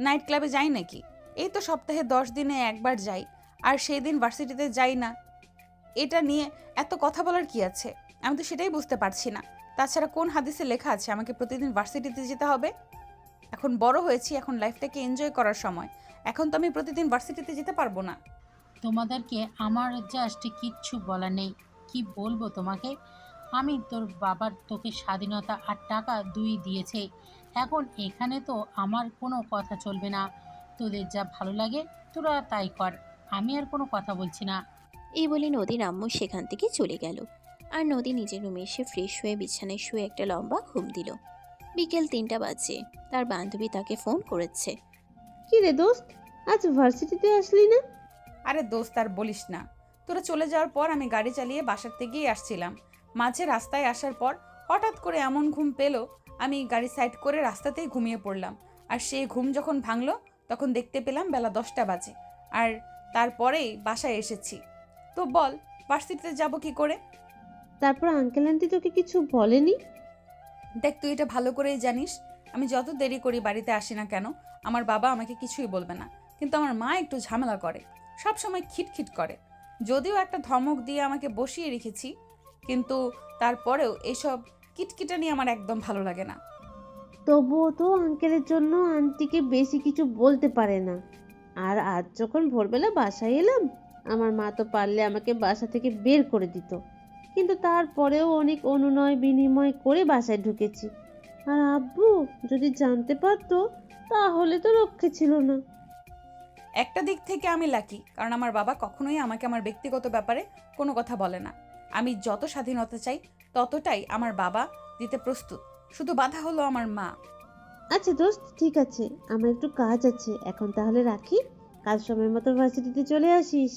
নাইট ক্লাবে যাই নাকি? এই তো সপ্তাহে 10 দিনে একবার যাই, আর সেই দিন ভার্সিটিতে যাই না। এটা নিয়ে এত কথা বলার কি আছে? আমি তো সেটাই বুঝতে পারছি না। তাছাড়া কোন হাদিসে লেখা আছে আমাকে প্রতিদিন ভার্সিটিতে যেতে হবে? এখন বড় হয়েছি, এখন লাইফটাকে এনজয় করার সময়। এখন তো আমি প্রতিদিন ভার্সিটিতে যেতে পারবো না। তোমাদেরকে আমার জাস্ট কিচ্ছু বলার নেই। কি বলবো তোমাকে? আমি তোর বাবার তোকে স্বাধীনতা আর টাকা দুই দিয়েছে। এখন এখানে তো আমার কোনো কথা চলবে না। তোদের যা ভালো লাগে তোরা তাই কর, আমি আর কোনো কথা বলছি না। এই বলে নদীর আম্মু সেখান থেকে চলে গেল। আর নদী নিজের রুমে এসে ফ্রেশ হয়ে বিছানায় শুয়ে একটা লম্বা ঘুম দিল। বিকেল 3টা বাজে। তার বান্ধবী তাকে ফোন করেছে। কি রে দোস্ত, আজ ভার্সিটিতে আসলি না? আরে দোস্ত, আর বলিস না। তোরা চলে যাওয়ার পর আমি গাড়ি চালিয়ে বাসার থেকেই আসছিলাম। মাঝে রাস্তায় আসার পর হঠাৎ করে এমন ঘুম পেলো, আমি গাড়ি সাইড করে রাস্তাতেই ঘুমিয়ে পড়লাম। আর সেই ঘুম যখন ভাঙলো তখন দেখতে পেলাম বেলা 10টা বাজে। আর তারপরেই বাসায় এসেছি। তো বল, ভার্সিটিতে যাব কি করে? তারপর আঙ্কেল আন্টি তোকে কিছু বলেনি? দেখ, তুই এটা ভালো করেই জানিস, আমি যত দেরি করি বাড়িতে আসি না কেন, আমার বাবা আমাকে কিছুই বলবে না। কিন্তু আমার মা একটু ঝামেলা করে, সব সময় খিটখিট করে। যদিও একটা ধমক দিয়ে আমাকে বসিয়ে রেখেছি, কিন্তু তারপরেও এসব কিটকিটানি আমার একদম ভালো লাগে না। তবুও তো আঙ্কেলের জন্য আন্টিকে বেশি কিছু বলতে পারে না। আর আজ যখন ভোরবেলা বাসায় এলাম, আমার মা তো পারলে আমাকে বাসা থেকে বের করে দিত, কিন্তু তারপরেও অনেক অনুনয় বিনিময় করে বাসায় ঢুকেছি। আর আব্বু যদি জানতে পারতো তাহলে তো রক্ষে ছিল না। একটা দিক থেকে আমি লাকি, কারণ আমার বাবা কখনোই আমাকে আমার ব্যক্তিগত ব্যাপারে কোনো কথা বলে না। আমি যত স্বাধীনতা চাই ততটাই আমার বাবা দিতে প্রস্তুত, শুধু বাধা হলো আমার মা। আচ্ছা দোস্ত, ঠিক আছে, আমার একটু কাজ আছে, এখন তাহলে রাখি। কাজ সময় মতো ভার্সিটিতে চলে আসিস।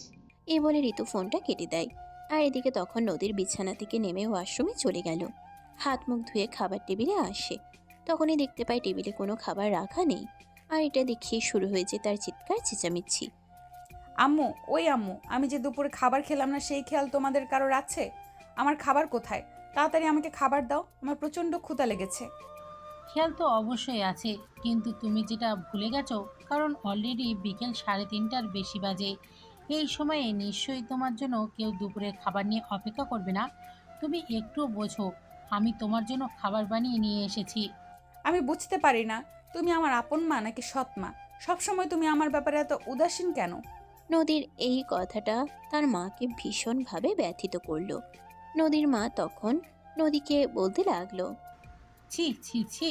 এই বলে ঋতু ফোনটা কেটে দেয়। আর এদিকে তখন নদীর বিছানা থেকে নেমে ওয়াশরুমে চলে গেল। হাত মুখ ধুয়ে খাবার টেবিলে আসে। তখনই দেখতে পায় টেবিলে কোনো খাবার রাখা নেই। আর এটা দেখিয়ে শুরু হয়েছে তার চিৎকার চেঁচামেচি। আম্মু, ওই আম্মু, আমি যে দুপুরে খাবার খেলাম না সেই খেয়াল তোমাদের কারোর আছে? আমার খাবার কোথায়? তাড়াতাড়ি আমাকে খাবার দাও, আমার প্রচণ্ড ক্ষুধা লেগেছে। খেয়াল তো অবশ্যই আছে, কিন্তু তুমি যেটা ভুলে গেছো, কারণ অলরেডি বিকেল 3:30টার বেশি বাজে। এই সময়ে নিশ্চয়ই তোমার জন্য কেউ দুপুরের খাবার নিয়ে অপেক্ষা করবে না। তুমি একটুও বোঝো, আমি তোমার জন্য খাবার বানিয়ে নিয়ে এসেছি। আমি বুঝতে পারি না, তুমি আমার আপন মা নাকি সৎ মা? সবসময় তুমি আমার ব্যাপারে এত উদাসীন কেন? নদীর এই কথাটা তার মাকে ভীষণভাবে ব্যথিত করলো। নদীর মা তখন নদীকে বলতে লাগলো, ছি ছি ছি,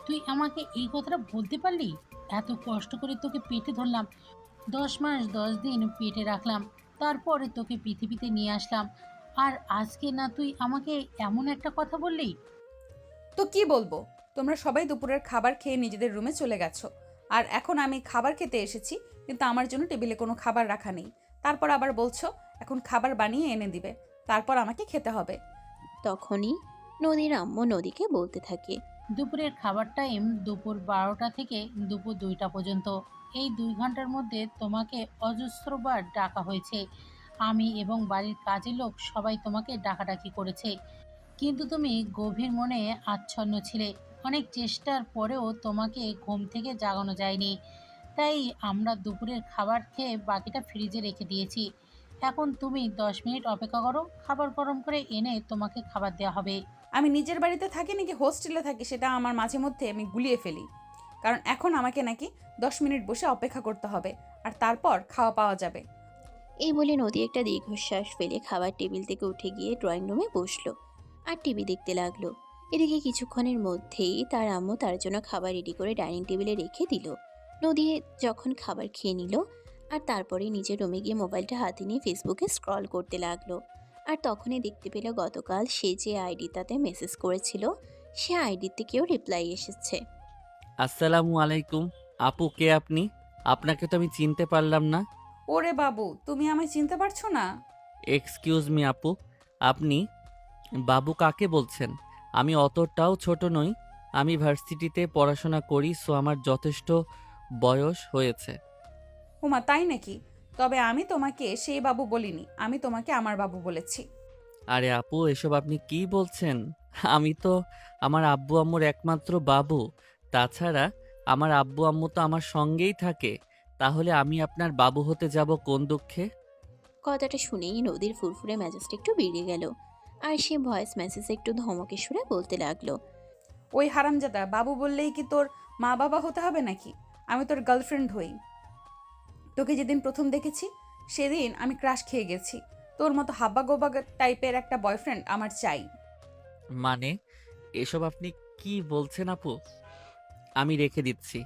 তুই আমাকে এই কথাটা বলতে পারলি? এত কষ্ট করে তোকে পেটে ধরলাম, 10 মাস 10 দিন পেটে রাখলাম, তারপরে তোকে পৃথিবীতে নিয়ে আসলাম, আর আজকে না তুই আমাকে এমন একটা কথা বললি? তো কি বলবো, তোমরা সবাই দুপুরের খাবার খেয়ে নিজেদের রুমে চলে গেছো, আর এখন আমি খাবার খেতে এসেছি, কিন্তু আমার জন্য টেবিলে কোনো খাবার রাখা নেই। তারপর আবার বলছো এখন খাবার বানিয়ে এনে দিবে, তারপর আমাকে খেতে হবে। তখনই নদীর আম্মু নদীকে বলতে থাকে। দুপুরের খাবার টাইম দুপুর 12টা থেকে দুপুর 2টা পর্যন্ত। এই 2 ঘন্টার মধ্যে তোমাকে অজস্রবার ডাকা হয়েছে। আমি এবং বাড়ির কাজের লোক সবাই তোমাকে ডাকাডাকি করেছে, কিন্তু তুমি গভীর মনে আচ্ছন্ন ছিলে। অনেক চেষ্টার পরেও তোমাকে ঘুম থেকে জাগানো যায়নি, তাই আমরা দুপুরের খাবার খেয়ে বাকিটা ফ্রিজে রেখে দিয়েছি। এখন তুমি 10 মিনিট অপেক্ষা করো, খাবার গরম করে এনে তোমাকে খাবার দেওয়া হবে। আমি নিজের বাড়িতে থাকি নাকি হোস্টেলে থাকি সেটা আমার মাঝে মধ্যে আমি গুলিয়ে ফেলি, কারণ এখন আমাকে নাকি 10 মিনিট বসে অপেক্ষা করতে হবে, আর তারপর খাওয়া পাওয়া যাবে। এই বলে নদী একটা দীর্ঘশ্বাস ফেলে খাবার টেবিল থেকে উঠে গিয়ে ড্রয়িং রুমে বসলো আর টিভি দেখতে লাগলো। এদিকে কিছুক্ষণের মধ্যেই তার আম্মু তার জন্য খাবার রেডি করে ডাইনিং টেবিলে রেখে দিল। নদী যখন খাবার খেয়ে নিল আর তারপরে নিজের রুমে গিয়ে মোবাইলটা হাতে নিয়ে ফেসবুকে স্ক্রল করতে লাগলো। আর তখনই দেখতে পেল গতকাল সে যে আইডিটাতে মেসেজ করেছিল সে আইডিতে কেউ রিপ্লাই এসেছে। আসসালামু আলাইকুম। আপু, কে আপনি? আপনাকে তো আমি চিনতে পারলাম না। ওরে বাবু, তুমি আমায় চিনতে পারছো না? এক্সকিউজ মি আপু, আপনি বাবু কাকে বলছেন? আমি অতটাও ছোট নই। আমি ভার্সিটিতে পড়াশোনা করি, সো আমার যথেষ্ট বয়স হয়েছে। ওমা, তাই নাকি? তবে আমি তোমাকে সেই বাবু বলিনি, আমি তোমাকে আমার বাবু বলেছি। আরে আপু, এসব আপনি কি বলছেন? আমি তো আমার আব্বু আম্মুর একমাত্র বাবু। তাছাড়া আমার আব্বু আম্মু তো আমার সঙ্গেই থাকে। তাহলে আমি আপনার বাবু হতে যাব কোন দুঃখে? কথাটা শুনেই নদীর ফুরফুরে মেজাজটা একটু বেড়ে গেল আর সে ভয়েস মেসেজে একটু ধমকে সুরে বলতে লাগলো। ওই হারামজাদা, বাবু বললেই কি তোর মা বাবা হতে হবে নাকি? আমি তোর গার্লফ্রেন্ড হই। তোকে যেদিন প্রথম দেখেছি সেদিন আমি ক্রাশ খেয়ে গেছি। তোর মতো হাব্বা গোবা টাইপের একটা বয়ফ্রেন্ড আমার চাই। মানে এসব আপনি কি বলছেন আপু? আমি রেখে দিচ্ছি।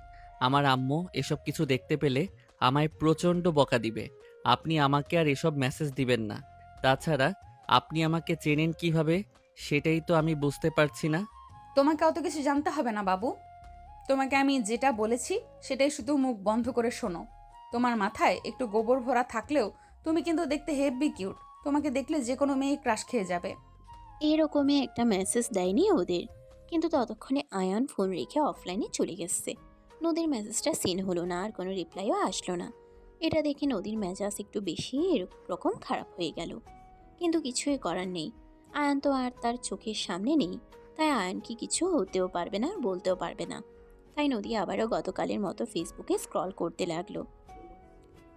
আমার আম্মু এসব কিছু দেখতে পেলে আমায় প্রচণ্ড বকা দিবে। আপনি আমাকে আর এসব মেসেজ দিবেন না। তাছাড়া আপনি আমাকে চেনেন কিভাবে সেটাই তো আমি বুঝতে পারছি না। তোমাকে অত কিছু জানতে হবে না বাবু। তোমাকে আমি যেটা বলেছি সেটাই শুধু মুখ বন্ধ করে শোনো। তোমার মাথায় একটু গোবর ভরা থাকলেও তুমি কিন্তু দেখতে হেব্বি কিউট। তোমাকে দেখলে যে কোনো মেয়ে ক্রাশ খেয়ে যাবে। এরকমই একটা মেসেজ দেয়নি ওদের, কিন্তু ততক্ষণে আয়ান ফোন রেখে অফলাইনে চলে গেছে। নদীর মেসেজটা সিন হলো না আর কোনো রিপ্লাইও আসলো না। এটা দেখে নদীর মেজাজ একটু বেশি এরকম খারাপ হয়ে গেল, কিন্তু কিছুই করার নেই। আয়ান তো আর তার চোখের সামনে নেই, তাই আয়ান কি কিছু হতেও পারবে না আর বলতেও পারবে না। তাই নদী আবারও গতকালের মতো ফেসবুকে স্ক্রল করতে লাগলো।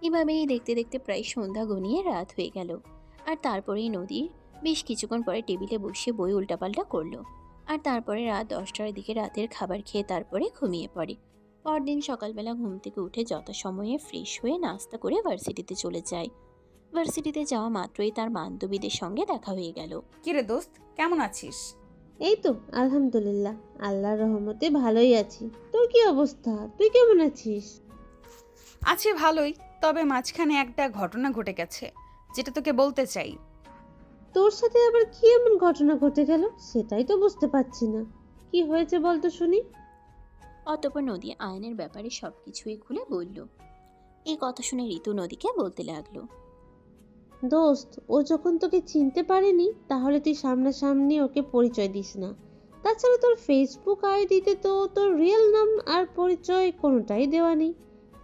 এভাবেই দেখতে দেখতে প্রায় সন্ধ্যা ঘনিয়ে রাত হয়ে গেল। আর তারপরেই নদী বেশ কিছুক্ষণ পরে টেবিলে বসে বই উল্টাপাল্টা করলো। আর তারপরে রাত 10টার দিকে রাতের খাবার খেয়ে তারপরে ঘুমিয়ে পড়ে। পরদিন সকালবেলা ঘুম থেকে উঠে যথাসময়ে ফ্রেশ হয়ে নাস্তা করে ভার্সিটিতে চলে যায়। ভার্সিটিতে যাওয়া মাত্রই তার বান্ধবীদের সঙ্গে দেখা হয়ে গেল। কিরে দোস্ত, কেমন আছিস? এই তো আলহামদুলিল্লাহ, আল্লাহর রহমতে ভালোই আছি। তোর কি অবস্থা? তুই কেমন আছিস? আছি ভালোই, তবে মাঝখানে একটা ঘটনা ঘটে গেছে যেটা তোকে বলতে চাই। তোর সাথে আবার কি এমন ঘটনা ঘটে গেল সেটাই তো বুঝতে পারছি না। কি হয়েছে বলতো শুনি। অতঃপর নদী আয়নের ব্যাপারে সবকিছুই খুলে বলল। এই কথা শুনে ঋতু নদীকে বলতে লাগলো। দোস্ত, ও যখন তোকে চিনতে পারেনি তাহলে তুই সামনাসামনি ওকে পরিচয় দিস না। তাছাড়া তোর ফেসবুক আইডিতে তো তোর রিয়েল নাম আর পরিচয় কোনোটাই দেওয়া নেই।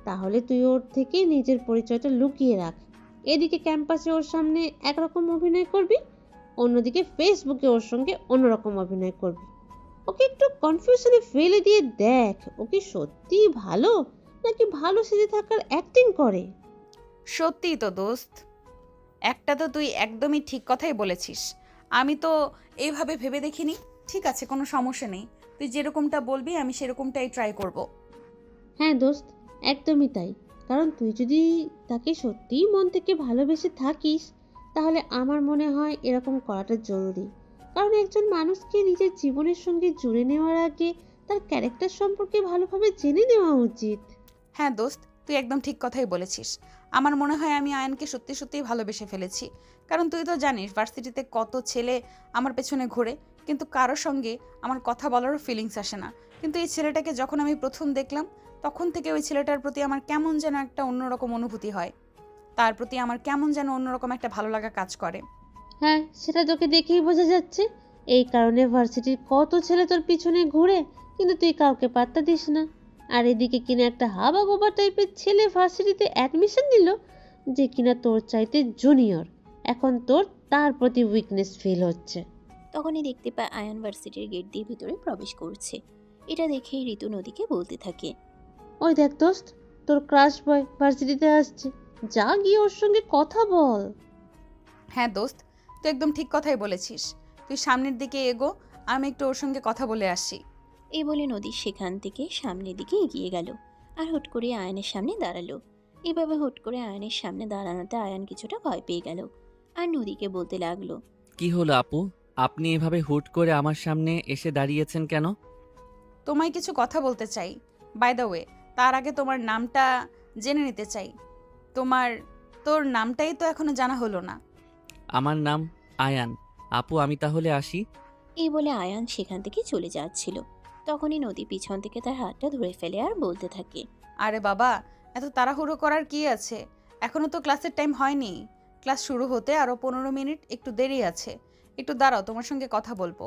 তাহলে তুই ওর থেকে নিজের পরিচয়টা লুকিয়ে রাখ। এদিকে ক্যাম্পাসে ওর সামনে একরকম অভিনয় করবি, অন্যদিকে ফেসবুকে ওর সঙ্গে অন্যরকম অভিনয় করবি। ওকে একটু কনফিউশনে ফেলে দিয়ে দেখ, ও কি সত্যিই ভালো নাকি ভালো সেজে থাকার অ্যাক্টিং করে। সত্যিই তো দোস্ত, একটা তো তুই একদমই ঠিক কথাই বলেছিস। আমি তো এইভাবে ভেবে দেখিনি। ঠিক আছে, কোনো সমস্যা নেই। তুই যেরকমটা বলবি আমি সেরকমটাই ট্রাই করব। হ্যাঁ দোস্ত, একদমই তাই। কারণ তুই যদি তাকে সত্যিই মন থেকে ভালোবেসে থাকিস তাহলে আমার মনে হয় এরকম করাটা জরুরি। কারণ একজন মানুষকে নিজের জীবনের সঙ্গে জুড়ে নেওয়ার আগে তার ক্যারেক্টার সম্পর্কে ভালোভাবে জেনে নেওয়া উচিত। হ্যাঁ দোস্ত, তুই একদম ঠিক কথাই বলেছিস। আমার মনে হয় আমি আয়নকে সত্যি সত্যিই ভালোবেসে ফেলেছি। কারণ তুই তো জানিস ভার্সিটিতে কত ছেলে আমার পেছনে ঘোরে, কিন্তু কারোর সঙ্গে আমার কথা বলারও ফিলিংস আসে না। কিন্তু এই ছেলেটাকে যখন আমি প্রথম দেখলাম তখন থেকে ওই ছেলেটার প্রতি আমার কেমন যেন একটা অন্যরকম অনুভূতি হয়। তার প্রতি আমার কেমন যেন অন্যরকম একটা ভালো লাগা কাজ করে। হ্যাঁ, সেটা তোকে দেখেই বোঝা যাচ্ছে। এই কারণে ভার্সিটির কত ছেলে তোর পিছনে ঘুরে, কিন্তু তুই কাউকে পাত্তা দিস না। আর এদিকে কিনা একটা হাবা গোবা টাইপের ছেলে ভার্সিটিতে অ্যাডমিশন নিল, যে কিনা তোর চাইতে জুনিয়র। এখন তোর তার প্রতি উইকনেস ফিল হচ্ছে। তখনই দেখতে পায় আয়ান ভার্সিটির গেট দিয়ে ভিতরে প্রবেশ করছে। এটা দেখেই ঋতু নদীকে বলতে থাকে। ওই দেখ দোস্ত, তোর ক্রাশ বয় ভার্সিটিতে আসছে, যা গিয়ে ওর সঙ্গে কথা বল। হ্যাঁ দোস্ত, তুই একদম ঠিক কথাই বলেছিস। তুই সামনের দিকে এগো, আমি একটু ওর সঙ্গে কথা বলে আসি। এই বলে নদী সেখান থেকে সামনের দিকে এগিয়ে গেল আর হুট করে আয়ানের সামনে দাঁড়ালো। এভাবে হুট করে আয়ানের সামনে দাঁড়ানোতে আয়ান কিছুটা ভয় পেয়ে গেল আর নদীকে বলতে লাগলো। কি হলো আপু, আপনি এভাবে হুট করে আমার সামনে এসে দাঁড়িয়েছেন কেন? তোমায় কিছু কথা বলতে চাই। বাই দ্য ওয়ে, তার আগে তোমার নামটা জেনে নিতে চাই। তোর নামটাই তো এখনো জানা হলো না। আমার নাম আয়ান। আপু আমি তাহলে আসি। এই বলে আয়ান সেখান থেকে চলে যাচ্ছিল। তখনই নদী পিছন থেকে তার হাতটা ধরে ফেলে আর বলতে থাকে। আরে বাবা, এত তাড়াহুড়ো করার কি আছে? এখনো তো ক্লাসের টাইম হয়নি। ক্লাস শুরু হতে আরও 15 মিনিট একটু দেরি আছে। একটু দাঁড়াও, তোমার সঙ্গে কথা বলবো।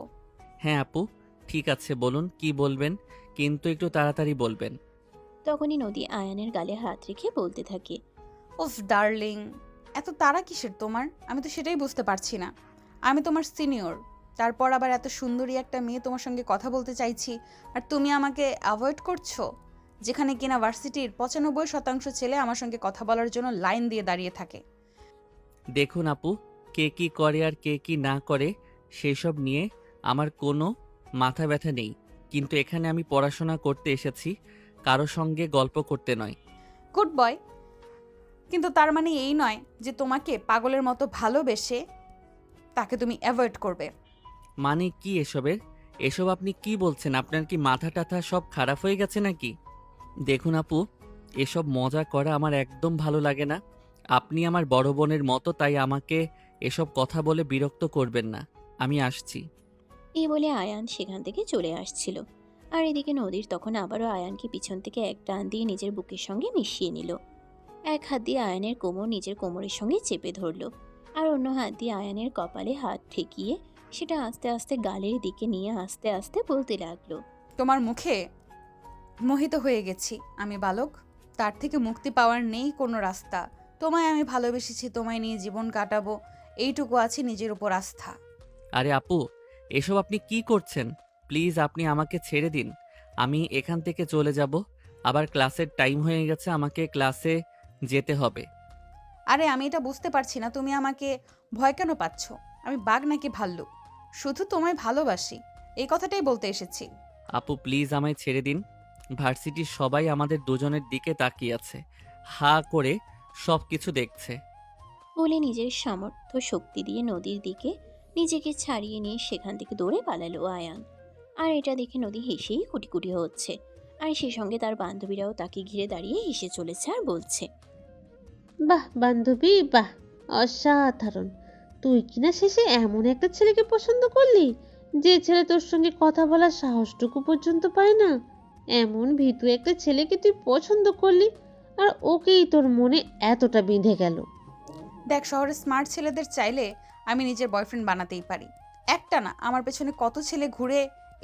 হ্যাঁ আপু, ঠিক আছে বলুন কি বলবেন, কিন্তু একটু তাড়াতাড়ি বলবেন। তখনই নদী আয়ানের গালে হাত রেখে বলতে থাকে। উফ ডার্লিং, এত তাড়া কিসের তোমার? আমি তো সেটাই বুঝতে পারছি না। আমি তোমার সিনিয়র, তারপর আবার এত সুন্দরী একটা মেয়ে তোমার সঙ্গে কথা বলতে চাইছি, আর তুমি আমাকে অ্যাভয়েড করছো, যেখানে কিনা ভার্সিটির 95% ছেলে আমার সঙ্গে কথা বলার জন্য লাইন দিয়ে দাঁড়িয়ে থাকে। দেখুন আপু, কে কি করে আর কে কি না করে সেসব নিয়ে আমার কোনো মাথা ব্যথা নেই, কিন্তু এখানে আমি পড়াশোনা করতে এসেছি, কারো সঙ্গে গল্প করতে নয়। গুড বয়, কিন্তু তার মানে এই নয় যে তোমাকে পাগলের মতো ভালোবেসে তাকে তুমি অ্যাভয়েড করবে। মানে কি এসবের? এসব আপনি কি বলছেন? আপনার কি মাথা টাথা সব খারাপ হয়ে গেছে নাকি? দেখুন আপু, এসব মজা করা আমার একদম ভালো লাগে না। আপনি আমার বড় বোনের মতো, তাই আমাকে এসব কথা বলে বিরক্ত করবেন না। আমি আসছি। এই বলে আয়ান সেখান থেকে চলে আসছিল। আর এদিকে নদীর তখন আবারও আয়ানকে পিছন থেকে এক টান দিয়ে নিজের বুকের সঙ্গে মিশিয়ে নিল। এক হাত দিয়ে আয়ানের কোমর নিজের কোমরের সঙ্গে চেপে ধরলো আর অন্য হাত দিয়ে আয়ানের কপালে হাত ঠেকিয়ে সেটা আস্তে আস্তে গালের দিকে নিয়ে আস্তে আস্তে বলতে লাগলো। তোমার মুখে মোহিত হয়ে গেছি আমি বালক। তার থেকে মুক্তি পাওয়ার নেই কোনো রাস্তা। তোমায় আমি ভালোবেসেছি, তোমায় নিয়ে জীবন কাটাবো, এইটুকু আছে নিজের উপর আস্থা। আরে আপু, এসব আপনি কি করছেন? প্লিজ আপনি আমাকে ছেড়ে দিন। আমি এখান থেকে চলে যাব। আবার ক্লাসের টাইম হয়ে গেছে, আমাকে ক্লাসে যেতে হবে। আরে আমি এটা বুঝতে পারছি না, তুমি আমাকে ভয় কেন পাচ্ছ? আমি বাঘ নাকি ভাল্লুক? শুধু তোমায় ভালোবাসি, এই কথাটাই বলতে এসেছি। আপু প্লিজ আমায় ছেড়ে দিন। ভার্সিটির সবাই আমাদের দুজনের দিকে তাকিয়ে আছে, হা করে সব কিছু দেখছে। বলে নিজের সামর্থ্য শক্তি দিয়ে নদীর দিকে নিজেকে ছাড়িয়ে নিয়ে সেখান থেকে দৌড়ে পালালো আয়ান। আর এটা দেখে নদী হেসেই কুটিকুটি হচ্ছে আর সে সঙ্গে তার বান্ধবীরাও তাকে ঘিরে দাঁড়িয়ে হেসে চলেছে আর বলছে। বাহ বান্ধবী, বাহ, অসাধারণ। তুই কিনা শেষে এমন একটা ছেলেকে পছন্দ করলি, যে ছেলে তোর সঙ্গে কথা বলার সাহসটুকু পর্যন্ত পায় না। এমন ভীতু একটা ছেলেকে তুই পছন্দ করলি, আর ওকেই তোর মনে এতটা বিঁধে গেল। দেখ, শহরের স্মার্ট ছেলেদের চাইলে আমি নিজের বয়ফ্রেন্ড বানাতেই পারি। একটা না, আমার পেছনে কত ছেলে ঘুরে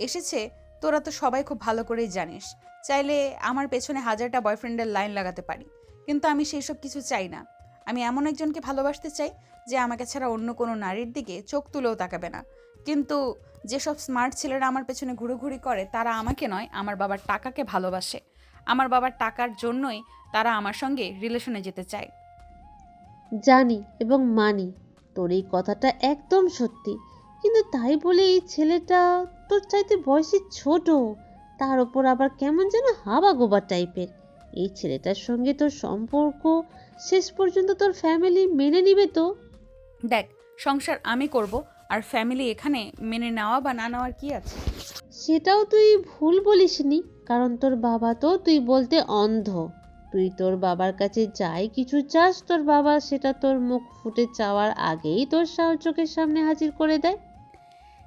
এসেছে, তোরা তো সবাই খুব ভালো করেই জানিস। চাইলে আমার পেছনে 1000টা বয়ফ্রেন্ডের লাইন লাগাতে পারি, কিন্তু আমি সেই সব কিছু চাই না। আমি এমন একজনকে ভালোবাসতে চাই যে আমাকে ছাড়া অন্য কোনো নারীর দিকে চোখ তুলেও তাকাবে না। কিন্তু যেসব স্মার্ট ছেলেরা আমার পেছনে ঘুরোঘুরি করে, তারা আমাকে নয়, আমার বাবার টাকাকে ভালোবাসে। আমার বাবার টাকার জন্যই তারা আমার সঙ্গে রিলেশনে যেতে চায়। জানি এবং মানি তোর এই কথাটা একদম সত্যি, কিন্তু তাই বলে এই ছেলেটা তোর চাইতে বয়সে ছোট, তার ওপর আবার কেমন যেন হাবা গোবা টাইপের। এই ছেলেটার সঙ্গে তোর সম্পর্ক শেষ পর্যন্ত তোর ফ্যামিলি মেনে নিবে তো? দেখ, সংসার আমি করব, আর ফ্যামিলি এখানে মেনে নেওয়া বা না নেওয়ার কি আছে? সেটাও তুই ভুল বলিসনি, কারণ তোর বাবা তো তুই বলতে অন্ধ। তুই তোর বাবার কাছে যাই কিছু চাস, তোর বাবা সেটা তোর মুখ ফুটে চাওয়ার আগেই তোর চোখের সামনে হাজির করে দেয়।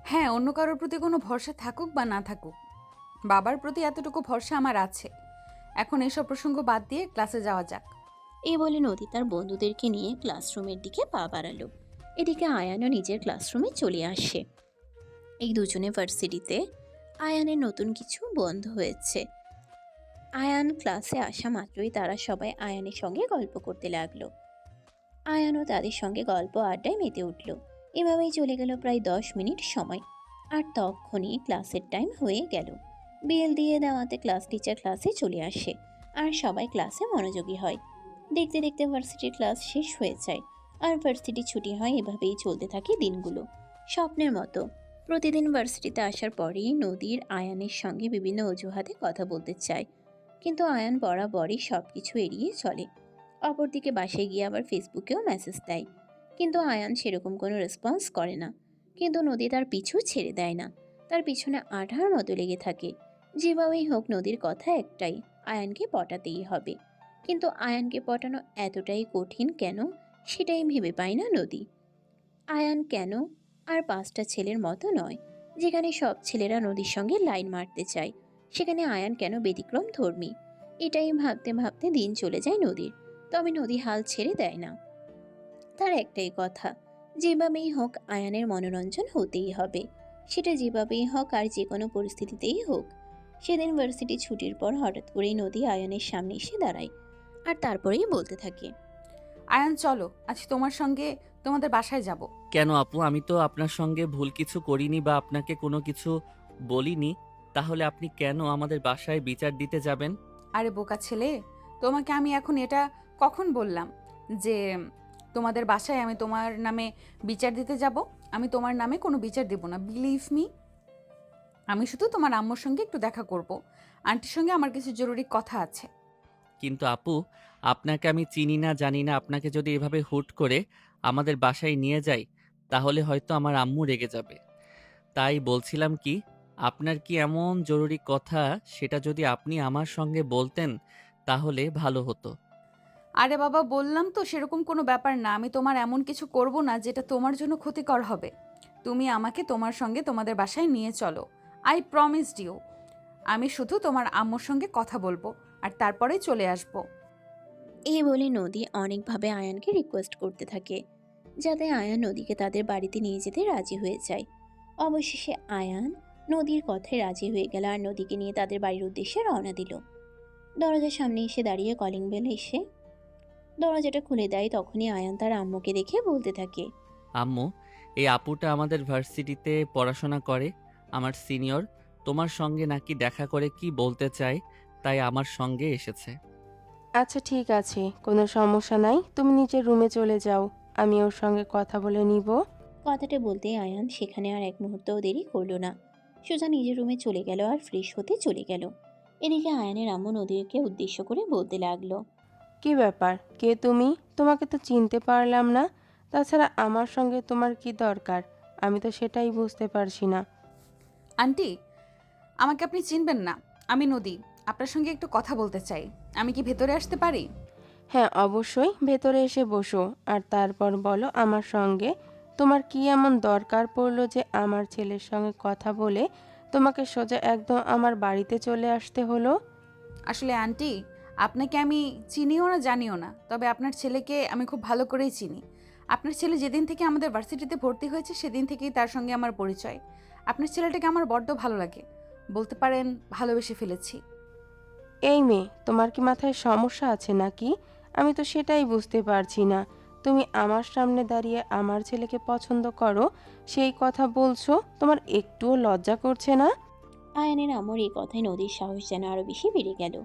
হ্যাঁ, অন্য কারোর প্রতি কোনো ভরসা থাকুক বা না থাকুক, বাবার প্রতি এতটুকু ভরসা আমার আছে। এখন এইসব প্রসঙ্গ বাদ দিয়ে ক্লাসে যাওয়া যাক। এই বলে নদী তার বন্ধুদেরকে নিয়ে ক্লাসরুমের দিকে পা বাড়ালো। এদিকে আয়ানও নিজের ক্লাসরুমে চলে আসে। এই দুজনে ভার্সিটিতে আয়ানের নতুন কিছু বন্ধ হয়েছে। আয়ান ক্লাসে আসা মাত্রই তারা সবাই আয়ানের সঙ্গে গল্প করতে লাগলো। আয়ানও তাদের সঙ্গে গল্প আড্ডায় মেতে উঠল। এভাবেই চলে গেল প্রায় 10 মিনিট সময়। আর তখনই ক্লাসের টাইম হয়ে গেল। বেল দিয়ে দেওয়াতে ক্লাস টিচার ক্লাসে চলে আসে আর সবাই ক্লাসে মনোযোগী হয়। দেখতে দেখতে ভার্সিটির ক্লাস শেষ হয়ে যায় আর ভার্সিটি ছুটি হয়। এভাবেই চলতে থাকে দিনগুলো স্বপ্নের মতো। প্রতিদিন ভার্সিটিতে আসার পরেই নদীর আয়ানের সঙ্গে বিভিন্ন অজুহাতে কথা বলতে চায়, কিন্তু আয়ান বরাবরই সব কিছু এড়িয়ে চলে। অপরদিকে বাসায় গিয়ে আবার ফেসবুকেও মেসেজ দেয়, কিন্তু আয়ান সেরকম কোনো রেসপন্স করে না। কিন্তু নদী তার পিছু ছেড়ে দেয় না, তার পিছনে আঠার মতো লেগে থাকে। যেভাবেই হোক নদীর কথা একটাই, আয়ানকে পটাতেই হবে। কিন্তু আয়ানকে পটানো এতটাই কঠিন কেন, সেটাই ভেবে পায় না নদী। আয়ান কেন আর 5টা ছেলের মতো নয়, যেখানে সব ছেলেরা নদীর সঙ্গে লাইন মারতে চায়, সেখানে আয়ান কেন ব্যতিক্রম ধর্মী। এটাই ভাবতে ভাবতে দিন চলে যায় নদীর। তবে নদী হাল ছেড়ে দেয় না। তার একটাই কথা, যেভাবেই হোক আয়ানের মনোরঞ্জন হতেই হবে। সেটা যেভাবেই হোক আর যে কোনো পরিস্থিতিতেই হোক। সেদিন ভার্সিটি ছুটির পর হঠাৎ করেই নদী আয়ানের সামনে এসে দাঁড়ায় আর তারপরেই বলতে থাকে, আয়ান চলো, আজ তোমার সঙ্গে তোমাদের বাসায় যাব। কেন আপু, আমি তো আপনার সঙ্গে ভুল কিছু করিনি বা আপনাকে কোনো কিছু বলিনি, তাহলে আপনি কেন আমাদের বাসায় বিচার দিতে যাবেন? আরে বোকা ছেলে, তোমাকে আমি এখন এটা কখন বললাম যে তোমাদের বাসায় আমি তোমার নামে বিচার দিতে যাব? আমি তোমার নামে কোনো বিচার দেব না, বিলিভ মি। আমি শুধু তোমার আম্মুর সঙ্গে একটু দেখা করব। আন্টির সঙ্গে আমার কিছু জরুরি কথা আছে। কিন্তু আপু, আপনাকে আমি চিনি না জানি না, আপনাকে যদি এভাবে হুট করে আমাদের বাসায় নিয়ে যাই তাহলে হয়তো আমার আম্মু রেগে যাবে। তাই বলছিলাম কি, আপনার কি এমন জরুরি কথা সেটা যদি আপনি আমার সঙ্গে বলতেন তাহলে ভালো হতো। আরে বাবা, বললাম তো সেরকম কোনো ব্যাপার না। আমি তোমার এমন কিছু করব না যেটা তোমার জন্য ক্ষতিকর হবে। তুমি আমাকে তোমার সঙ্গে তোমাদের বাসায় নিয়ে চলো, আই প্রমিসড ইউ। আমি শুধু তোমার আম্মুর সঙ্গে কথা বলবো আর তারপরেই চলে আসবো। এই বলে নদী অনেকভাবে আয়ানকে রিকোয়েস্ট করতে থাকে যাতে আয়ান নদীকে তাদের বাড়িতে নিয়ে যেতে রাজি হয়ে যায়। অবশেষে আয়ান নদীর কথায় রাজি হয়ে গেল আর নদীকে নিয়ে তাদের বাড়ির উদ্দেশ্যে রওনা দিল। দরজার সামনে এসে দাঁড়িয়ে কলিং বেল এসে দরজাটা খুলে দেয়। তখনই আয়ান তার আম্মুকে দেখে বলতে থাকে, আম্মু, এই আপুটা আমাদের ভার্সিটিতে পড়াশোনা করে, আমার সিনিয়র, তোমার সঙ্গে নাকি দেখা করে কি বলতে চায়, তাই আমার সঙ্গে এসেছে। আচ্ছা ঠিক আছে, কোনো সমস্যা নাই, তুমি নিজের রুমে চলে যাও, আমি ওর সঙ্গে কথা বলে নিব। কথাটা বলতে আয়ান সেখানে আর এক মুহূর্তও দেরি করলো না, সোজা নিজের রুমে চলে গেল আর ফ্রেশ হতে চলে গেল। এদিকে আয়ানের আম্মু নদীকে উদ্দেশ্য করে বলতে লাগলো, কি ব্যাপার, কে তুমি? তোমাকে তো চিনতে পারলাম না। তাছাড়া আমার সঙ্গে তোমার কি দরকার, আমি তো সেটাই বুঝতে পারছি না। আন্টি, আমাকে আপনি চিনবেন না। আমি নদী, আপনার সঙ্গে একটু কথা বলতে চাই। আমি কি ভেতরে আসতে পারি? হ্যাঁ অবশ্যই, ভেতরে এসে বসো আর তারপর বলো আমার সঙ্গে তোমার কি এমন দরকার পড়লো যে আমার ছেলের সঙ্গে কথা বলে তোমাকে সোজা একদম আমার বাড়িতে চলে আসতে হলো। আসলে আন্টি, আপনাকে আমি চিনিও না জানিও না, তবে আপনার ছেলেকে আমি খুব ভালো করেই চিনি। আপনার ছেলে যেদিন থেকে আমাদের ভার্সিটিতে ভর্তি হয়েছে সেদিন থেকেই তার সঙ্গে আমার পরিচয়। আপনার ছেলেটাকে আমার বড্ড ভালো লাগে, বলতে পারেন ভালোবেসে ফেলেছি। এই মেয়ে, তোমার কি মাথায় সমস্যা আছে নাকি? আমি তো সেটাই বুঝতে পারছি না। তুমি আমার সামনে দাঁড়িয়ে আমার ছেলেকে পছন্দ করো, সেই কথা বলছো, তোমার একটুও লজ্জা করছে না? আয়ানের আম্মুর এই কথায় নদীর সাহস যেন আরো বেশি বেড়ে গেল।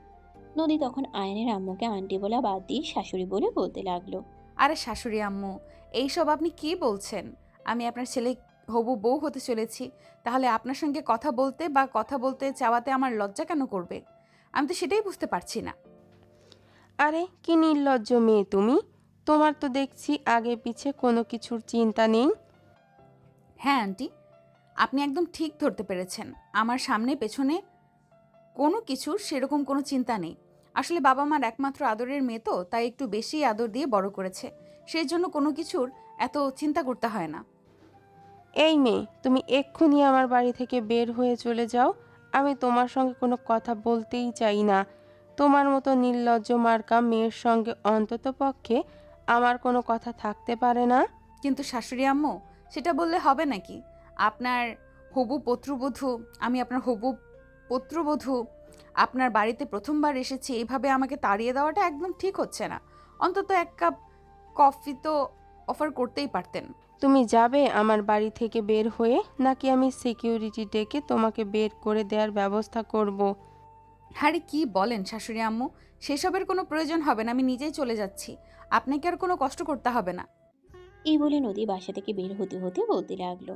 নদী তখন আয়ানের আম্মুকে আন্টি বলা বাদ দিয়ে শাশুড়ি বলে বলতে লাগলো, আরে শাশুড়ি আম্মু, এইসব আপনি কি বলছেন? আমি আপনার ছেলে হবু বউ হতে চলেছি, তাহলে আপনার সঙ্গে কথা বলতে বা কথা বলতে চাওয়াতে আমার লজ্জা কেন করবে? আমি তো সেটাই বুঝতে পারছি না। আরে কি নির্লজ্জ মেয়ে তুমি! তোমার তো দেখছি আগে পিছে কোনো কিছুর চিন্তা নেই। হ্যাঁ আন্টি, আপনি একদম ঠিক ধরতে পেরেছেন। আমার সামনে পেছনে কোনো কিছুর সেরকম কোনো চিন্তা নেই। আসলে বাবা মার একমাত্র আদরের মেয়ে তো, তাই একটু বেশি আদর দিয়ে বড় করেছে। সেই জন্য কোনো কিছুর এত চিন্তা করতে হয় না। এই মেয়ে, তুমি এক্ষুনি আমার বাড়ি থেকে বের হয়ে চলে যাও। আমি তোমার সঙ্গে কোনো কথা বলতেই চাই না। তোমার মতো নির্লজ্জ মার্কা মেয়ের সঙ্গে অন্তত পক্ষে আমার কোনো কথা থাকতে পারে না। কিন্তু শাশুড়ি আম্মু, সেটা বললে হবে নাকি? আপনার হবু পুত্রবধূ, আমি আপনার হবু পুত্রবধূ, আপনার বাড়িতে প্রথমবার এসেছি, এইভাবে আমাকে তাড়িয়ে দেওয়াটা একদম ঠিক হচ্ছে না। অন্তত এক কাপ কফি তো অফার করতেই পারতেন। তুমি যাবে আমার বাড়ি থেকে বের হয়ে, নাকি আমি সিকিউরিটি ডেকে তোমাকে বের করে দেওয়ার ব্যবস্থা করব? আরে কি বলেন শাশুড়ি আম্মু, সেসবের কোনো প্রয়োজন হবে না, আমি নিজেই চলে যাচ্ছি। আপনাকে আর কোনো কষ্ট করতে হবে না। এই বলে নদী বাসা থেকে বের হতে হতে বলতে লাগলো।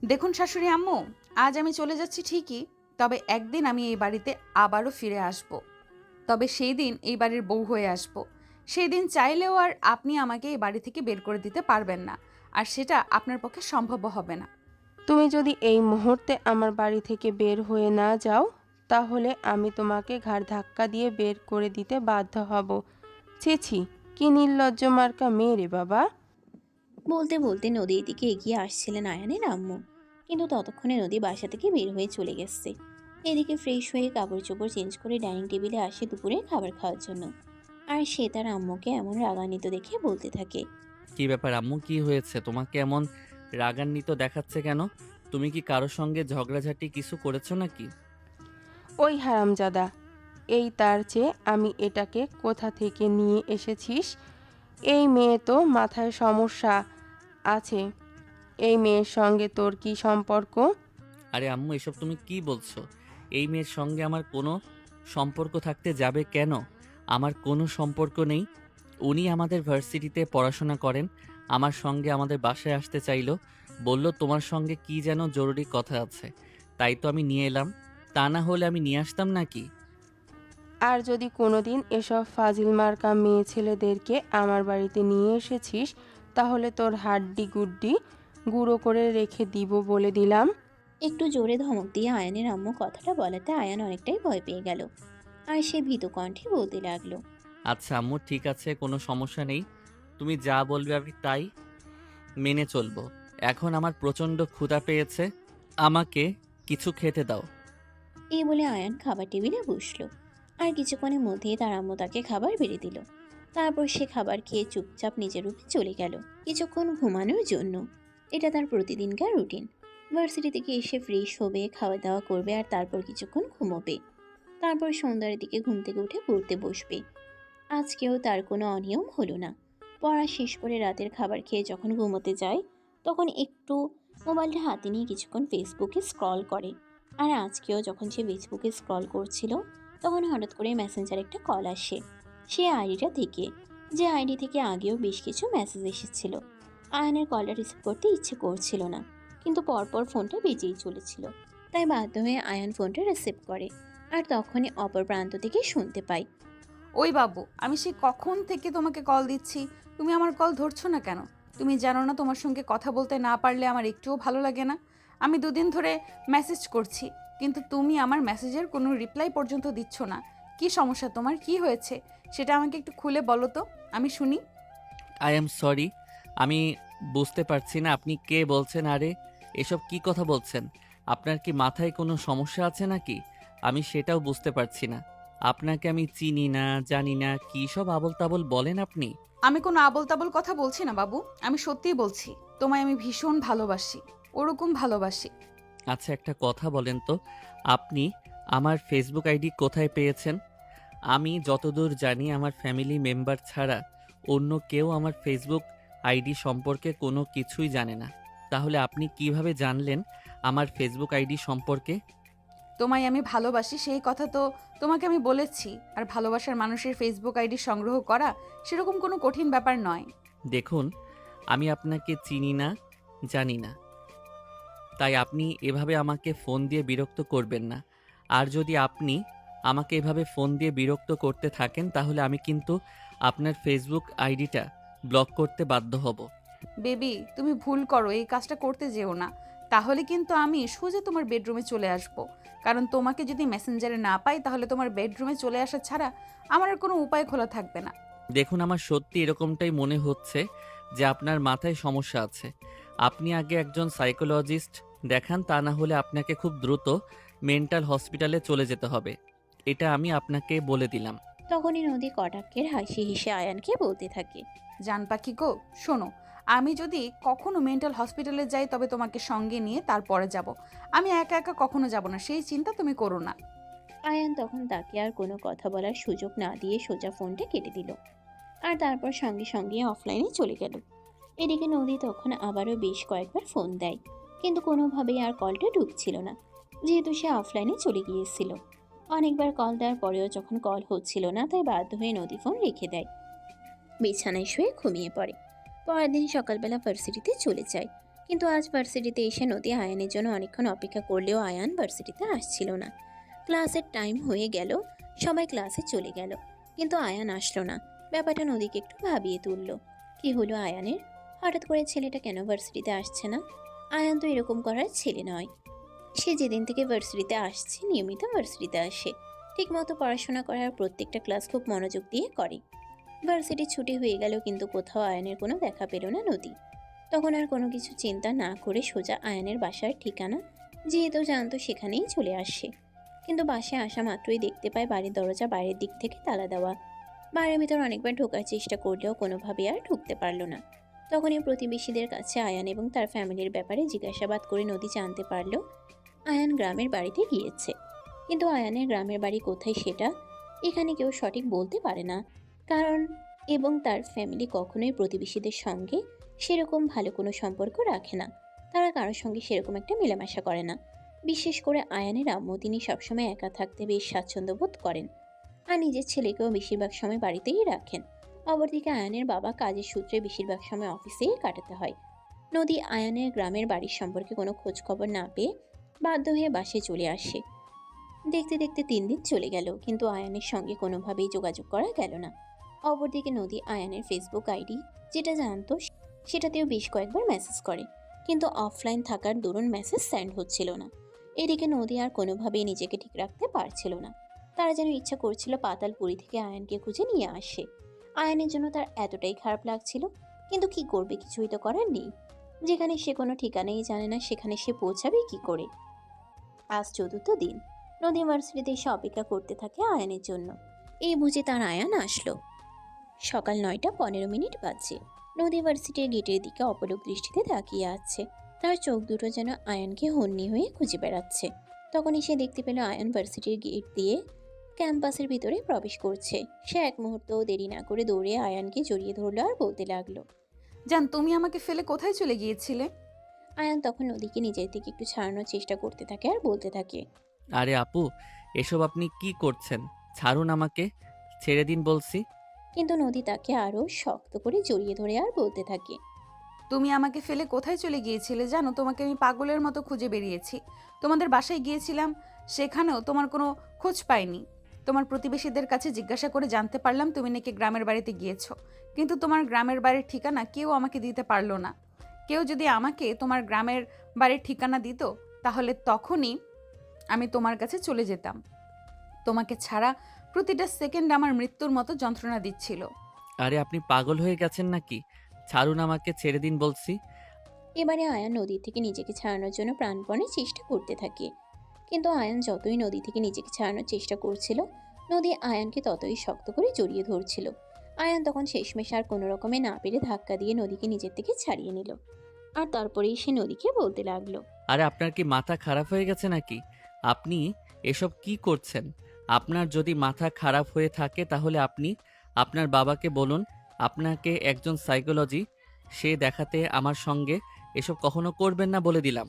দেখুন শাশুড়ি আম্মু, আজ আমি চলে যাচ্ছি ঠিকই, তবে একদিন আমি এই বাড়িতে আবারও ফিরে আসব। তবে সেই দিন এই বাড়ির বউ হয়ে আসব। সেই দিন চাইলেও আর আপনি আমাকে এই বাড়ি থেকে বের করে দিতে পারবেন না, আর সেটা আপনার পক্ষে সম্ভব হবে না। তুমি যদি এই মুহূর্তে আমার বাড়ি থেকে বের হয়ে না যাও, তাহলে আমি তোমাকে ঘাড় ধাক্কা দিয়ে বের করে দিতে বাধ্য হব। ছি ছি, কি নির্লজ্জ মার্কা মেয়ে রে বাবা। বলতে বলতে নদীর দিকে এগিয়ে আসছিলেন আয়ানের আম্মু, কিন্তু ততক্ষণে নদী বাসা থেকে বের হয়ে চলে গেছে। এদিকে ফ্রেশ হয়ে কাপড় চোপড় চেঞ্জ করে ডাইনিং টেবিলে আসে দুপুরে খাবার খাওয়ার জন্য। আর সে তার আম্মুকে এমন রাগান্বিত দেখে বলতে থাকে। কি ব্যাপার আম্মু, কি হয়েছে? তোমাকে এমন রাগান্বিত দেখাচ্ছে কেন? তুমি কি কারোর সঙ্গে ঝগড়াঝাটি কিছু করেছো নাকি? ওই হারামজাদা, এই তার চেয়ে আমি এটাকে কোথা থেকে নিয়ে এসেছিস? এই মেয়ে তো মাথায় সমস্যা আছে। এই মেয়ের সঙ্গে তোর কি সম্পর্ক? আরে আম্মু, এসব তুমি কি বলছো? এই মেয়ের সঙ্গে আমার কোনো সম্পর্ক থাকতে যাবে কেন? আমার কোনো সম্পর্ক নেই। উনি আমাদের ভার্সিটিতে পড়াশোনা করেন, আমার সঙ্গে আমাদের বাসায় আসতে চাইলো, বলল তোমার সঙ্গে কি যেন জরুরি কথা আছে, তাই তো আমি নিয়ে এলাম। তা না হলে আমি নিয়ে আসতাম নাকি? আর যদি কোনোদিন এসব ফাজিল মার্কা মেয়ে ছেলেদেরকে আমার বাড়িতে নিয়ে এসেছিস, তাহলে তোর হাড্ডি গুড্ডি গুঁড়ো করে রেখে দিব বলে দিলাম। একটু জোরে ধমক দিয়ে আয়ানের আম্মু কথাটা বলাতে আয়ান অনেকটাই ভয় পেয়ে গেল। আর সে ভীত কণ্ঠে বলতে লাগলো। আচ্ছা আম্মু, ঠিক আছে, কোনো সমস্যা নেই। তুমি যা বলবে আমি তাই মেনে চলবো। এখন আমার প্রচণ্ড ক্ষুধা পেয়েছে, আমাকে কিছু খেতে দাও। এই বলে আয়ান খাবার টেবিলে বসলো। আর কিছুক্ষণের মধ্যেই তার আম্মু তাকে খাবার বেড়ে দিল। তারপর সে খাবার খেয়ে চুপচাপ নিজের রুমে চলে গেল কিছুক্ষণ ঘুমানোর জন্য। এটা তার প্রতিদিনকার রুটিন। ভার্সিটি থেকে এসে ফ্রেশ হবে, খাওয়া দাওয়া করবে, আর তারপর কিছুক্ষণ ঘুমোবে। তারপর সন্ধ্যার দিকে ঘুম থেকে উঠে পড়তে বসবে। আজকেও তার কোনো অনিয়ম হলো না। পড়া শেষ করে রাতের খাবার খেয়ে যখন ঘুমোতে যায়, তখন একটু মোবাইলটা হাতে নিয়ে কিছুক্ষণ ফেসবুকে স্ক্রল করে। আর আজকেও যখন সে ফেসবুকে স্ক্রল করছিল, তখন হঠাৎ করে মেসেঞ্জার একটা কল আসে সে আইডিটা থেকে, যে আইডি থেকে আগেও বেশ কিছু মেসেজ এসেছিল। আয়নের কলটা রিসিভ করতে ইচ্ছে করছিল না, কিন্তু পরপর ফোনটা বেজেই চলেছিল। তাই বাধ্য হয়ে আয়ান ফোনটা রিসিভ করে। আর তখনই অপর প্রান্ত থেকে শুনতে পাই। ওই বাবু, আমি সে কখন থেকে তোমাকে কল দিচ্ছি, তুমি আমার কল ধরছো না কেন? তুমি জানো না তোমার সঙ্গে কথা বলতে না পারলে আমার একটুও ভালো লাগে না? আমি দুদিন ধরে মেসেজ করছি, কিন্তু তুমি আমার মেসেজের কোনো রিপ্লাই পর্যন্ত দিচ্ছ না। কি সমস্যা তোমার, কি হয়েছে সেটা আমাকে একটু খুলে বলো তো, আমি শুনি। আই এম সরি, আমি বুঝতে পারছি না আপনি কে বলছেন। আরে এসব কি কথা বলছেন? আপনার কি মাথায় কোনো সমস্যা আছে নাকি? আমি সেটাও বুঝতে পারছি না। আপনাকে আমি চিনি না, জানি না, কি সব আবোল তাবোল বলেন আপনি। আমি কোনো আবোল তাবোল কথা বলছি না বাবু, আমি সত্যিই বলছি, তোমায় আমি ভীষণ ভালোবাসি, ওরকম ভালোবাসি। আচ্ছা একটা কথা বলেন তো, আপনি আমার ফেসবুক আইডি কোথায় পেয়েছেন? আমি যতদূর জানি আমার ফ্যামিলি মেম্বার ছাড়া অন্য কেউ আমার ফেসবুক আইডি সম্পর্কে কোনো কিছুই জানে না। তাহলে আপনি কিভাবে জানলেন আমার ফেসবুক আইডি সম্পর্কে? তোমায় আমি ভালোবাসি সেই কথা তো তোমাকে আমি বলেছি, আর ভালোবাসার মানুষের ফেসবুক আইডি সংগ্রহ করা সেরকম কোনো কঠিন ব্যাপার নয়। দেখুন, আমি আপনাকে চিনি না, জানি না, তাই আপনি এভাবে আমাকে ফোন দিয়ে বিরক্ত করবেন না। আর যদি আপনি আমাকে এভাবে ফোন দিয়ে বিরক্ত করতে থাকেন, তাহলে আমি কিন্তু আপনার ফেসবুক আইডিটা ব্লক করতে বাধ্য হব। বেবি, তুমি ভুল করো, এই কাজটা করতে যেও না, তাহলে কিন্তু আমি সোজা তোমার বেডরুমে চলে আসব। কারণ তোমাকে যদি মেসেঞ্জারে না পাই, তাহলে তোমার বেডরুমে চলে আসা ছাড়া আমার আর কোনো উপায় খোলা থাকবে না। দেখুন, আমার সত্যি এরকমটাই মনে হচ্ছে যে আপনার মাথায় সমস্যা আছে। আপনি আগে একজন সাইকোলজিস্ট দেখান, তা না হলে আপনাকে খুব দ্রুত মেন্টাল হসপিটালে চলে যেতে হবে। এটা আমি আপনাকে বলে দিলাম। তখনই নদী কটাক্ষের হাসি হেসে আয়ানকে বলতে থাকে। জান পাখি গো, শোনো, আমি যদি কখনো মেন্টাল হসপিটালে যাই তবে তোমাকে সঙ্গে নিয়ে তারপরে যাব। আমি একা একা কখনো যাব না, সেই চিন্তা তুমি করো না। আয়ান তখন তাকে আর কোনো কথা বলার সুযোগ না দিয়ে সোজা ফোনটা কেটে দিল, আর তারপর সঙ্গে সঙ্গে অফলাইনে চলে গেল। এদিকে নদী তখন আবারও বেশ কয়েকবার ফোন দেয়, কিন্তু কোনোভাবেই আর কলটা ঢুকছিল না, যেহেতু সে অফলাইনে চলে গিয়েছিল। অনেকবার কল দেওয়ার পরেও যখন কল হচ্ছিল না, তাই বাধ্য হয়ে নদী ফোন রেখে দেয়, বিছানায় শুয়ে ঘুমিয়ে পড়ে। পরের দিন সকালবেলা ভার্সিটিতে চলে যায়, কিন্তু আজ ভার্সিটিতে এসে নদী আয়ানের জন্য অনেকক্ষণ অপেক্ষা করলেও আয়ান ভার্সিটিতে আসছিল না। ক্লাসের টাইম হয়ে গেল, সবাই ক্লাসে চলে গেল, কিন্তু আয়ান আসলো না। ব্যাপারটা নদীকে একটু ভাবিয়ে তুলল। কি হলো আয়ানের? হঠাৎ করে ছেলেটা কেন ভার্সিটিতে আসছে না? আয়ান তো এরকম করার ছেলে নয়। সে যেদিন থেকে ভার্সিটিতে আসছে নিয়মিত ভার্সিটিতে আসে, ঠিকমতো পড়াশোনা করার প্রত্যেকটা ক্লাস খুব মনোযোগ দিয়ে করে। ভার্সিটি ছুটি হয়ে গেল, কিন্তু কোথাও আয়ানের কোনো দেখা পেল না নদী। তখন আর কোনো কিছু চিন্তা না করে সোজা আয়ানের বাসার ঠিকানা যেহেতু জানতো সেখানেই চলে আসে। কিন্তু বাসায় আসা মাত্রই দেখতে পায় বাড়ির দরজা বাইরের দিক থেকে তালা দেওয়া। বাড়ির ভিতর অনেকবার ঢোকার চেষ্টা করলেও কোনোভাবে আর ঢুকতে পারল না। তখনই প্রতিবেশীদের কাছে আয়ান এবং তার ফ্যামিলির ব্যাপারে জিজ্ঞাসাবাদ করে নদী জানতে পারল আয়ান গ্রামের বাড়িতে গিয়েছে। কিন্তু আয়ানের গ্রামের বাড়ি কোথায় সেটা এখানে কেউ সঠিক বলতে পারে না, কারণ এবং তার ফ্যামিলি কখনোই প্রতিবেশীদের সঙ্গে সেরকম ভালো কোনো সম্পর্ক রাখে না। তারা কারোর সঙ্গে সেরকম একটা মেলামেশা করে না। বিশেষ করে আয়ানের আম্মু, তিনি সবসময় একা থাকতে বেশ স্বাচ্ছন্দ্য বোধ করেন, আর নিজের ছেলেকেও বেশিরভাগ সময় বাড়িতেই রাখেন। অপরদিকে আয়ানের বাবা কাজের সূত্রে বেশিরভাগ সময় অফিসেই কাটাতে হয়। নদী আয়ানের গ্রামের বাড়ির সম্পর্কে কোনো খোঁজ খবর না পেয়ে বাধ্য হয়ে বাসে চলে আসে। দেখতে দেখতে 3 দিন চলে গেল, কিন্তু আয়ানের সঙ্গে কোনোভাবেই যোগাযোগ করা গেল না। অপরদিকে নদী আয়ানের ফেসবুক আইডি যেটা জানতো সেটাতেও বেশ কয়েকবার মেসেজ করে, কিন্তু অফলাইন থাকার দরুন মেসেজ সেন্ড হচ্ছিল না। এদিকে নদী আর কোনোভাবেই নিজেকে ঠিক রাখতে পারছিল না। তারা যেন ইচ্ছা করছিল পাতালপুরি থেকে আয়ানকে খুঁজে নিয়ে আসে। আয়ানের জন্য তার এতটাই খারাপ লাগছিল, কিন্তু কি করবে, কিছুই তো করার নেই। যেখানে সে কোনো ঠিকানাই জানে না, সেখানে সে পৌঁছাবে কি করে? আজ 4র্থ দিন নদী ভার্সিটিতে এসে অপেক্ষা করতে থাকে আয়ানের জন্য। এই বুঝে তার আয়ান আসলো। সকাল 9:15 বাজছে। নদী ভার্সিটির গেটের দিকে অপলক দৃষ্টিতে তাকিয়ে আছে। তার চোখ দুটো যেন আয়ানকে হন্যি হয়ে খুঁজে বেড়াচ্ছে। তখনই সে দেখতে পেল আয়ান ভার্সিটির গেট দিয়ে ক্যাম্পাসের ভিতরে প্রবেশ করছে। সে এক মুহূর্তও দেরি না করে দৌড়ে আয়ানকে জড়িয়ে ধরলো আর বলতে লাগলো, জান, তুমি আমাকে ফেলে কোথায় চলে গিয়েছিলে? আয়ান তখন নদীকে নিজের থেকে একটু ছাড়ানোর চেষ্টা করতে থাকে আর বলতে থাকে, আরে আপু, এসব আপনি কি করছেন? ছাড়ুন আমাকে, ছেড়ে দিন বলছি। কিন্তু নদী তাকে আরও শক্ত করে জড়িয়ে ধরে আর বলতে থাকে, তুমি আমাকে ফেলে কোথায় চলে গিয়েছিলে? জানো, তোমাকে আমি পাগলের মতো খুঁজে বেরিয়েছি। তোমাদের বাসায় গিয়েছিলাম, সেখানেও তোমার কোনো খোঁজ পাইনি। তোমার প্রতিবেশীদের কাছে জিজ্ঞাসা করে জানতে পারলাম তুমি নাকি গ্রামের বাড়িতে গিয়েছো, কিন্তু তোমার গ্রামের বাড়ির ঠিকানা কেউ আমাকে দিতে পারলো না। কেউ যদি আমাকে তোমার গ্রামের বাড়ির ঠিকানা দিত, তাহলে তখনই আমি তোমার কাছে চলে যেতাম। তোমাকে ছাড়া প্রতিটা সেকেন্ড আমার মৃত্যুর মতো যন্ত্রণা দিচ্ছিল। আরে আপনি পাগল হয়ে গেছেন নাকি? ছাড়ুন আমাকে, ছেড়ে দিন বলছি। এবারে আয়ান নদী থেকে নিজেকে ছাড়ানোর জন্য প্রাণপণে চেষ্টা করতে থাকে। কিন্তু আয়ান যতই নদী থেকে নিজেকে ছাড়ানোর চেষ্টা করছিল, নদী আয়ানকে ততই শক্ত করে জড়িয়ে ধরছিল। আয়ান তখন শেষমেশ আর কোনো রকমে না পেরে ধাক্কা দিয়ে নদীকে নিজের থেকে ছাড়িয়ে নিল, আর তারপরেই সে নদীকে বলতে লাগলো, আরে আপনার কি মাথা খারাপ হয়ে গেছে নাকি? আপনি এসব কি করছেন? আপনার যদি মাথা খারাপ হয়ে থাকে তাহলে আপনি আপনার বাবাকে বলুন আপনাকে একজন সাইকোলজি সে দেখাতে। আমার সঙ্গে এসব কখনো করবেন না বলে দিলাম।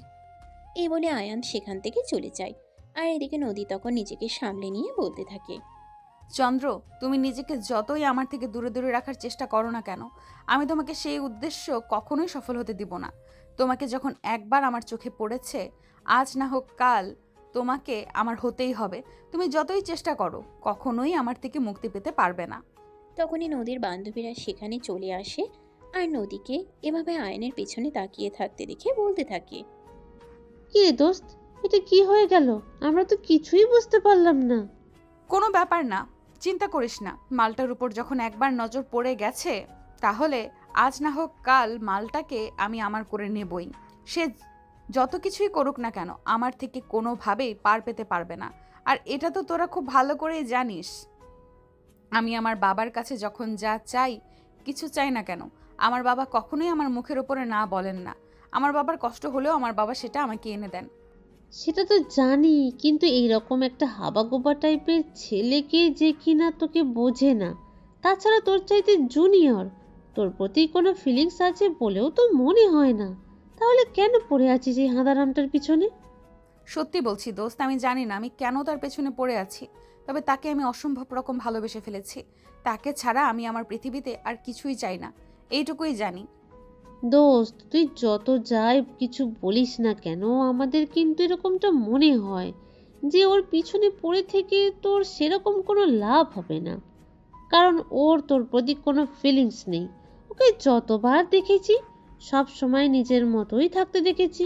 এই বলে আয়ান সেখান থেকে চলে যায়। আর এদিকে নদী তখন নিজেকে সামলে নিয়ে বলতে থাকে, চন্দ্র, তুমি নিজেকে যতই আমার থেকে দূরে দূরে রাখার চেষ্টা করো না কেন, আমি তোমাকে সেই উদ্দেশ্য কখনোই সফল হতে দিব না। তোমাকে যখন একবার আমার চোখে পড়েছে, আজ না হোক কাল তোমাকে আমার হতেই হবে। তুমি যতই চেষ্টা করো, কখনোই আমার থেকে মুক্তি পেতে পারবে না। তখনই নদীর বান্ধবীরা সেখানে চলে আসে আর নদীকে এভাবে আয়নের পেছনে তাকিয়ে থাকতে দেখে বলতে থাকে, কি রে দোস্ত, এটা কি হয়ে গেল? আমরা তো কিছুই বুঝতে পারলাম না। কোনো ব্যাপার না, চিন্তা করিস না। মালটার উপর যখন একবার নজর পড়ে গেছে, তাহলে আজ না হোক কাল মালটাকে আমি আমার করে নেবই। সে যত কিছুই করুক না কেন আমার থেকে কোনোভাবেই পার পেতে পারবে না। আর এটা তো তোরা খুব ভালো করেই জানিস। আমি আমার বাবার কাছে যখন যা চাই, কিছু চাই না কেন, আমার বাবা কখনোই আমার মুখের ওপরে না বলেন না। আমার বাবার কষ্ট হলেও আমার বাবা সেটা আমাকে এনে দেন। সেটা তো জানি, কিন্তু এইরকম একটা হাবাগোবা টাইপের ছেলেকে যে কিনা তোকে বোঝে না, তাছাড়া তোর চাইতে জুনিয়র, তোর প্রতি কোনো ফিলিংস আছে বলেও তো মনে হয় না, তাহলে কেন পড়ে আছিস এই হাঁদারামটার পিছনে? সত্যি বলছি দোস্ত, আমি জানি না আমি কেন তার পেছনে পড়ে আছি। তবে তাকে আমি অসম্ভব রকম ভালোবেসে ফেলেছি। তাকে ছাড়া আমি আমার পৃথিবীতে আর কিছুই চাই না, এইটুকুই জানি। দোস্ত, তুই যত যাই কিছু বলিস না কেন, আমাদের কিন্তু এরকমটা মনে হয় যে ওর পিছনে পড়ে থেকে তোর সেরকম কোনো লাভ হবে না, কারণ ওর তোর প্রতি কোনো ফিলিংস নেই। ওকে যতবার দেখেছি সব সময় নিজের মতোই থাকতে দেখেছি।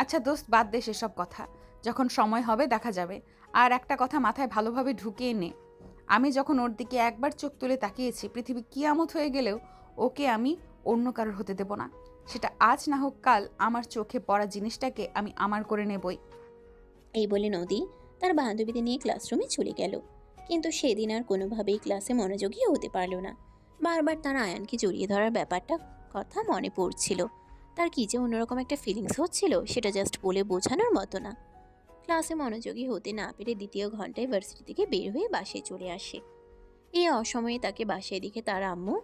আচ্ছা দোস্ত, বাদ দে সেসব কথা, যখন সময় হবে দেখা যাবে। আর একটা কথা মাথায় ভালোভাবে ঢুকিয়ে নে, আমি যখন ওর দিকে একবার চোখ তুলে তাকিয়েছি, পৃথিবী কিয়ামত হয়ে গেলেও ওকে আমি অন্য কারোর হতে দেব না। সেটা আজ না হোক কাল আমার চোখে পড়া জিনিসটাকে আমি আমার করে নেবই। এই বলে নদী তার বান্ধবীদের নিয়ে ক্লাসরুমে চলে গেল। কিন্তু সেদিন আর কোনোভাবেই ক্লাসে মনোযোগী হতে পারল না। বারবার তার আয়ানকে জড়িয়ে ধরার ব্যাপারটা কথা মনে পড়ছিল। তার কী যে অন্যরকম একটা ফিলিংস হচ্ছিল, সেটা জাস্ট বলে বোঝানোর মতো না। ক্লাসে মনোযোগী হতে না পেরে দ্বিতীয় ঘন্টায় ভার্সিটি থেকে বের হয়ে বাসায় চলে আসে। এই অসময়ে তাকে বাসায় দেখে তার আম্মু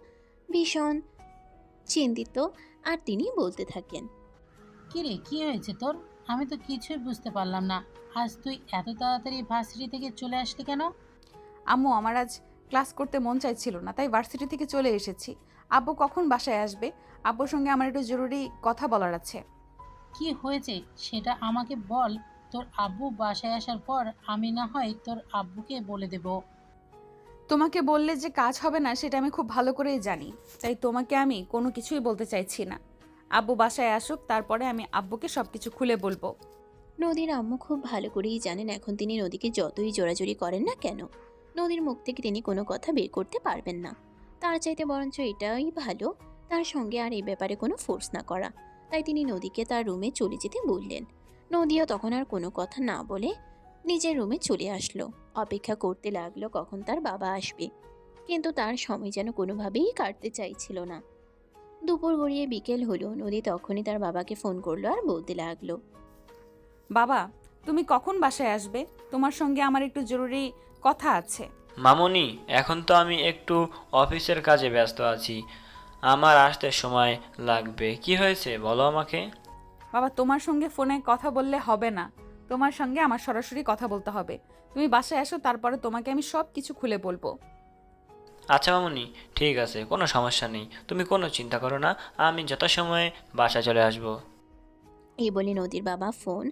ভীষণ চিন্তিত, আর তিনি বলতে থাকেন, কিরে, কি হয়েছে তোর? আমি তো কিছুই বুঝতে পারলাম না। আজ তুই এত তাড়াতাড়ি ভার্সিটি থেকে চলে আসলি কেন? আম্মু, আমার আজ ক্লাস করতে মন চাইছিল না, তাই ভার্সিটি থেকে চলে এসেছি। আব্বু কখন বাসায় আসবে? আব্বুর সঙ্গে আমার একটু জরুরি কথা বলার আছে। কি হয়েছে সেটা আমাকে বল। তোর আব্বু বাসায় আসার পর আমি না হয় তোর আব্বুকে বলে দেব। তোমাকে বললে যে কাজ হবে না সেটা আমি খুব ভালো করেই জানি, তাই তোমাকে আমি কোনো কিছুই বলতে চাইছি না। আব্বু বাসায় আসুক, তারপরে আমি আব্বুকে সব কিছু খুলে বলবো। নদীর আম্মু খুব ভালো করেই জানেন এখন তিনি নদীকে যতই জোরাজুরি করেন না কেন, নদীর মুখ থেকে তিনি কোনো কথা বের করতে পারবেন না। তার চাইতে বরঞ্চ এটাই ভালো তার সঙ্গে আর এই ব্যাপারে কোনো ফোর্স না করা। তাই তিনি নদীকে তার রুমে চলে যেতে বললেন। নদীও তখন আর কোনো কথা না বলে নিজের রুমে চলে আসলো। অপেক্ষা করতে লাগলো কখন তার বাবা আসবে, কিন্তু তার সময় যেন কোনোভাবেই কাটতে চাইছিল না। দুপুর গড়িয়ে বিকেল হলো, নদী তখনই তার বাবাকে ফোন করলো আর বলতে লাগলো, বাবা, তুমি কখন বাসায় আসবে? তোমার সঙ্গে আমার একটু জরুরি কথা আছে। মামুনি, এখন তো আমি একটু অফিসের কাজে ব্যস্ত আছি, আমার আসতে সময় লাগবে। কি হয়েছে বলো আমাকে। বাবা, তোমার সঙ্গে ফোনে কথা বললে হবে না, তোমার সঙ্গে আমার সরাসরি কথা বলতে হবে। তুমি বাসায় আসো, তারপরে তোমাকে আমি সব কিছু খুলে বলবো। আচ্ছা মামুনি, ঠিক আছে, কোনো সমস্যা নেই, তুমি কোনো চিন্তা করো না, আমি যথাসময়ে বাসা চলে আসবো। এই বলে নদীর বাবা ফোন।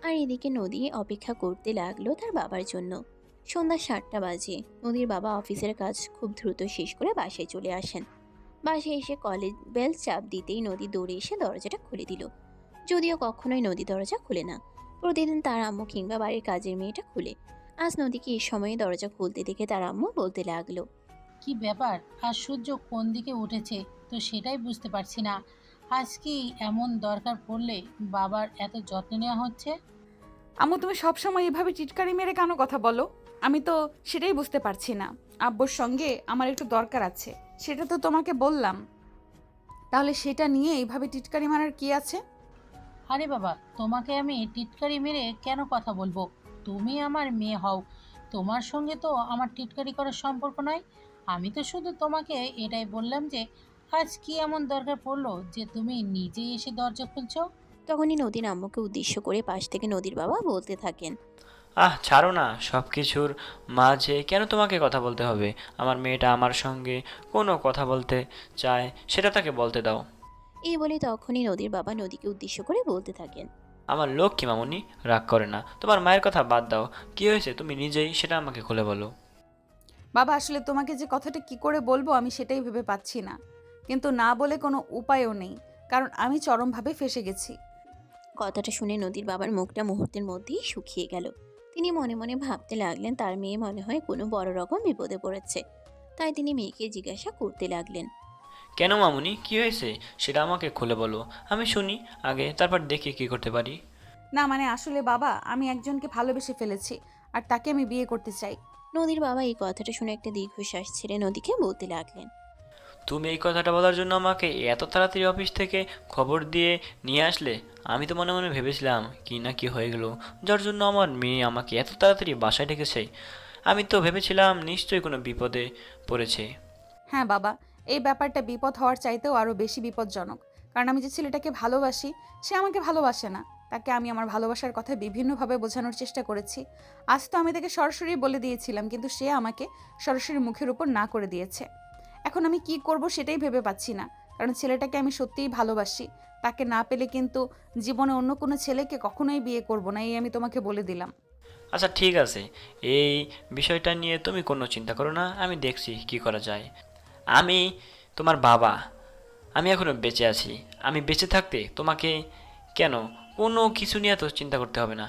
আর এদিকে নদী অপেক্ষা করতে লাগলো তার বাবার জন্য। সন্ধ্যা 7টা বাজে। নদীর বাবা অফিসের কাজ খুব দ্রুত শেষ করে বাসায় চলে আসেন। বাসায় এসে কলেজ বেল চাপ দিতেই নদী দৌড়ে এসে দরজাটা খুলে দিল। যদিও কখনোই নদী দরজা খুলে না, প্রতিদিন তার আম্মু কিংবা বাড়ির কাজের মেয়েটা খুলে। আজ নদীকে এই সময়ে দরজা খুলতে দেখে তার আম্মু বলতে লাগলো, কি ব্যাপার, আর সূর্য কোন দিকে উঠেছে তো সেটাই বুঝতে পারছি না। আজ কি এমন দরকার পড়লে বাবার এত যত্ন নেওয়া হচ্ছে? আম্মু, তুমি সবসময় এভাবে টিটকারি মেরে কেন কথা বলো? আমি তো সেটাই বুঝতে পারছি না। আব্বুর সঙ্গে আমার একটু দরকার আছে, সেটা তো তোমাকে বললাম। তাহলে সেটা নিয়ে এইভাবে টিটকারি মারার কি আছে? আরে বাবা, তোমাকে আমি টিটকারি মেরে কেন কথা বলবো? তুমি আমার মেয়ে হও, তোমার সঙ্গে তো আমার টিটকারি করার সম্পর্ক নয়। আমি তো শুধু তোমাকে এটাই বললাম যে আজ কি এমন দরকার পড়লো যে তুমি নিজেই এসে দরজা খুলছো? তখনই নদীর আম্মুকে উদ্দেশ্য করে পাশ থেকে নদীর বাবা বলতে থাকেন, ছাড়ো না, সব কিছুর মাঝে কেন তোমাকে কথা বলতে হবে? আমার মেয়েটা আমার সঙ্গে কোনো কথা বলতে চায়, সেটা তাকে বলতে দাও। এই বলে তখনই নদীর বাবা নদীকে উদ্দেশ্য করে বলতে থাকেন, আমার লক্ষ্মী মামুনি, রাগ করে না, তোমার মায়ের কথা বাদ দাও, কি হয়েছে তুমি নিজেই সেটা আমাকে খুলে বলো। বাবা, আসলে তোমাকে যে কথাটা কি করে বলবো আমি সেটাই ভেবে পাচ্ছি না, কিন্তু না বলে কোনো উপায়ও নেই, কারণ আমি চরমভাবে ফেঁসে গেছি। কথাটা শুনে নদীর বাবার মুখটা মুহূর্তের মধ্যেই শুকিয়ে গেল। তিনি মনে মনে ভাবতে লাগলেন তার মেয়ে মনে হয় কোনো বড় রকম বিপদে পড়েছে। তাই তিনি মেয়েকে জিজ্ঞাসা করতে লাগলেন, কেন মামুনি, কি হয়েছে সেটা আমাকে খুলে বলো, আমি শুনি আগে, তারপর দেখি কি করতে পারি। না মানে আসলে বাবা, আমি একজনকে ভালোবেসে ফেলেছি আর তাকে আমি বিয়ে করতে চাই। নদীর বাবা এই কথাটা শুনে একটা দীর্ঘশ্বাস ছেড়ে নদীকে বলতে লাগলেন। তুমি এই কথাটা বলার জন্য আমাকে এত তাড়াতাড়ি অফিস থেকে খবর দিয়ে নিয়ে আসলে? আমি তো মনে মনে ভেবেছিলাম কি না কি হয়ে গেল, যার জন্য আমার মেয়ে আমাকে এত তাড়াতাড়ি বাসায় ডেকেছে। আমি তো ভেবেছিলাম নিশ্চয়ই কোনো বিপদে পড়েছে। হ্যাঁ বাবা, এই ব্যাপারটা বিপদ হওয়ার চাইতেও আরও বেশি বিপজ্জনক। কারণ আমি যে ছেলেটাকে ভালোবাসি, সে আমাকে ভালোবাসে না। তাকে আমি আমার ভালোবাসার কথা বিভিন্নভাবে বোঝানোর চেষ্টা করেছি। আজ তো আমি তাকে সরাসরি বলে দিয়েছিলাম, কিন্তু সে আমাকে সরাসরি মুখের উপর না করে দিয়েছে। এখন আমি কি করব সেটাই ভেবে পাচ্ছি না। কারণ ছেলেটাকে আমি সত্যিই ভালোবাসি। তাকে না পেলে কিন্তু জীবনে অন্য কোনো ছেলেকে কখনোই বিয়ে করব না, এই আমি তোমাকে বলে দিলাম। আচ্ছা ঠিক আছে, এই বিষয়টা নিয়ে তুমি কোনো চিন্তা করো না, আমি দেখছি কি করা যায়। আমি তোমার বাবা, আমি এখনো বেঁচে আছি। আমি বেঁচে থাকতে তোমাকে কেন কোনো কিছু নিয়ে তো চিন্তা করতে হবে না।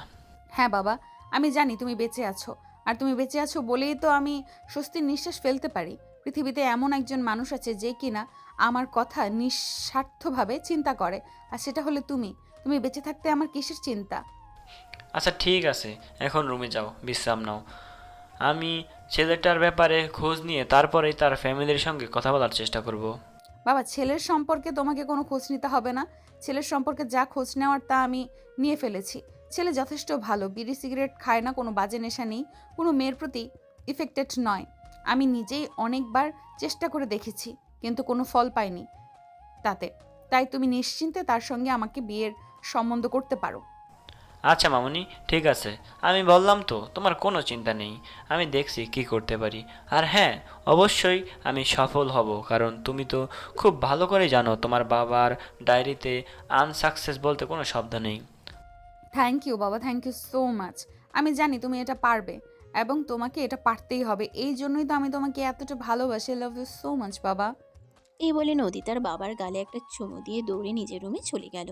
হ্যাঁ বাবা, আমি জানি তুমি বেঁচে আছো। আর তুমি বেঁচে আছো বলেই তো আমি স্বস্তির নিঃশ্বাস ফেলতে পারি। পৃথিবীতে এমন একজন মানুষ আছে যে কিনা আমার কথা নিঃস্বার্থভাবে চিন্তা করে, আর সেটা হলে তুমি। তুমি বেঁচে থাকতে আমার কিসের চিন্তা? আচ্ছা ঠিক আছে, এখন রুমে যাও, বিশ্রাম নাও। আমি ছেলেটার ব্যাপারে খোঁজ নিয়ে তারপরেই তার ফ্যামিলির সঙ্গে কথা বলার চেষ্টা করব। বাবা, ছেলের সম্পর্কে তোমাকে কোনো খোঁজ নিতে হবে না। ছেলের সম্পর্কে যা খোঁজ নেওয়ার তা আমি নিয়ে ফেলেছি। ছেলে যথেষ্ট ভালো, বিড়ি সিগারেট খায় না, কোনো বাজে নেশা নেই, কোনো মেয়ের প্রতি ইফেক্টেড নয়। আমি নিজেই অনেকবার চেষ্টা করে দেখেছি, কিন্তু কোনো ফল পাইনি তাতে। তাই তুমি নিশ্চিন্তে তার সঙ্গে আমাকে বিয়ের সম্বন্ধ করতে পারো। আচ্ছা মামুনি, ঠিক আছে, আমি বললাম তো তোমার কোনো চিন্তা নেই। আমি দেখছি কি করতে পারি। আর হ্যাঁ, অবশ্যই আমি সফল হব, কারণ তুমি তো খুব ভালো করে জানো তোমার বাবার ডায়েরিতে আনসাকসেস বলতে কোনো শব্দ নেই। থ্যাংক ইউ বাবা, থ্যাংক ইউ সো মাচ। আমি জানি তুমি এটা পারবে, এবং তোমাকে এটা পারতেই হবে। এই জন্যই তো আমি তোমাকে এতটা ভালোবাসি। লাভ ইউ সো মাচ বাবা। এই বলে নদী তার বাবার গালে একটা চুমু দিয়ে দৌড়ে নিজের রুমে চলে গেল।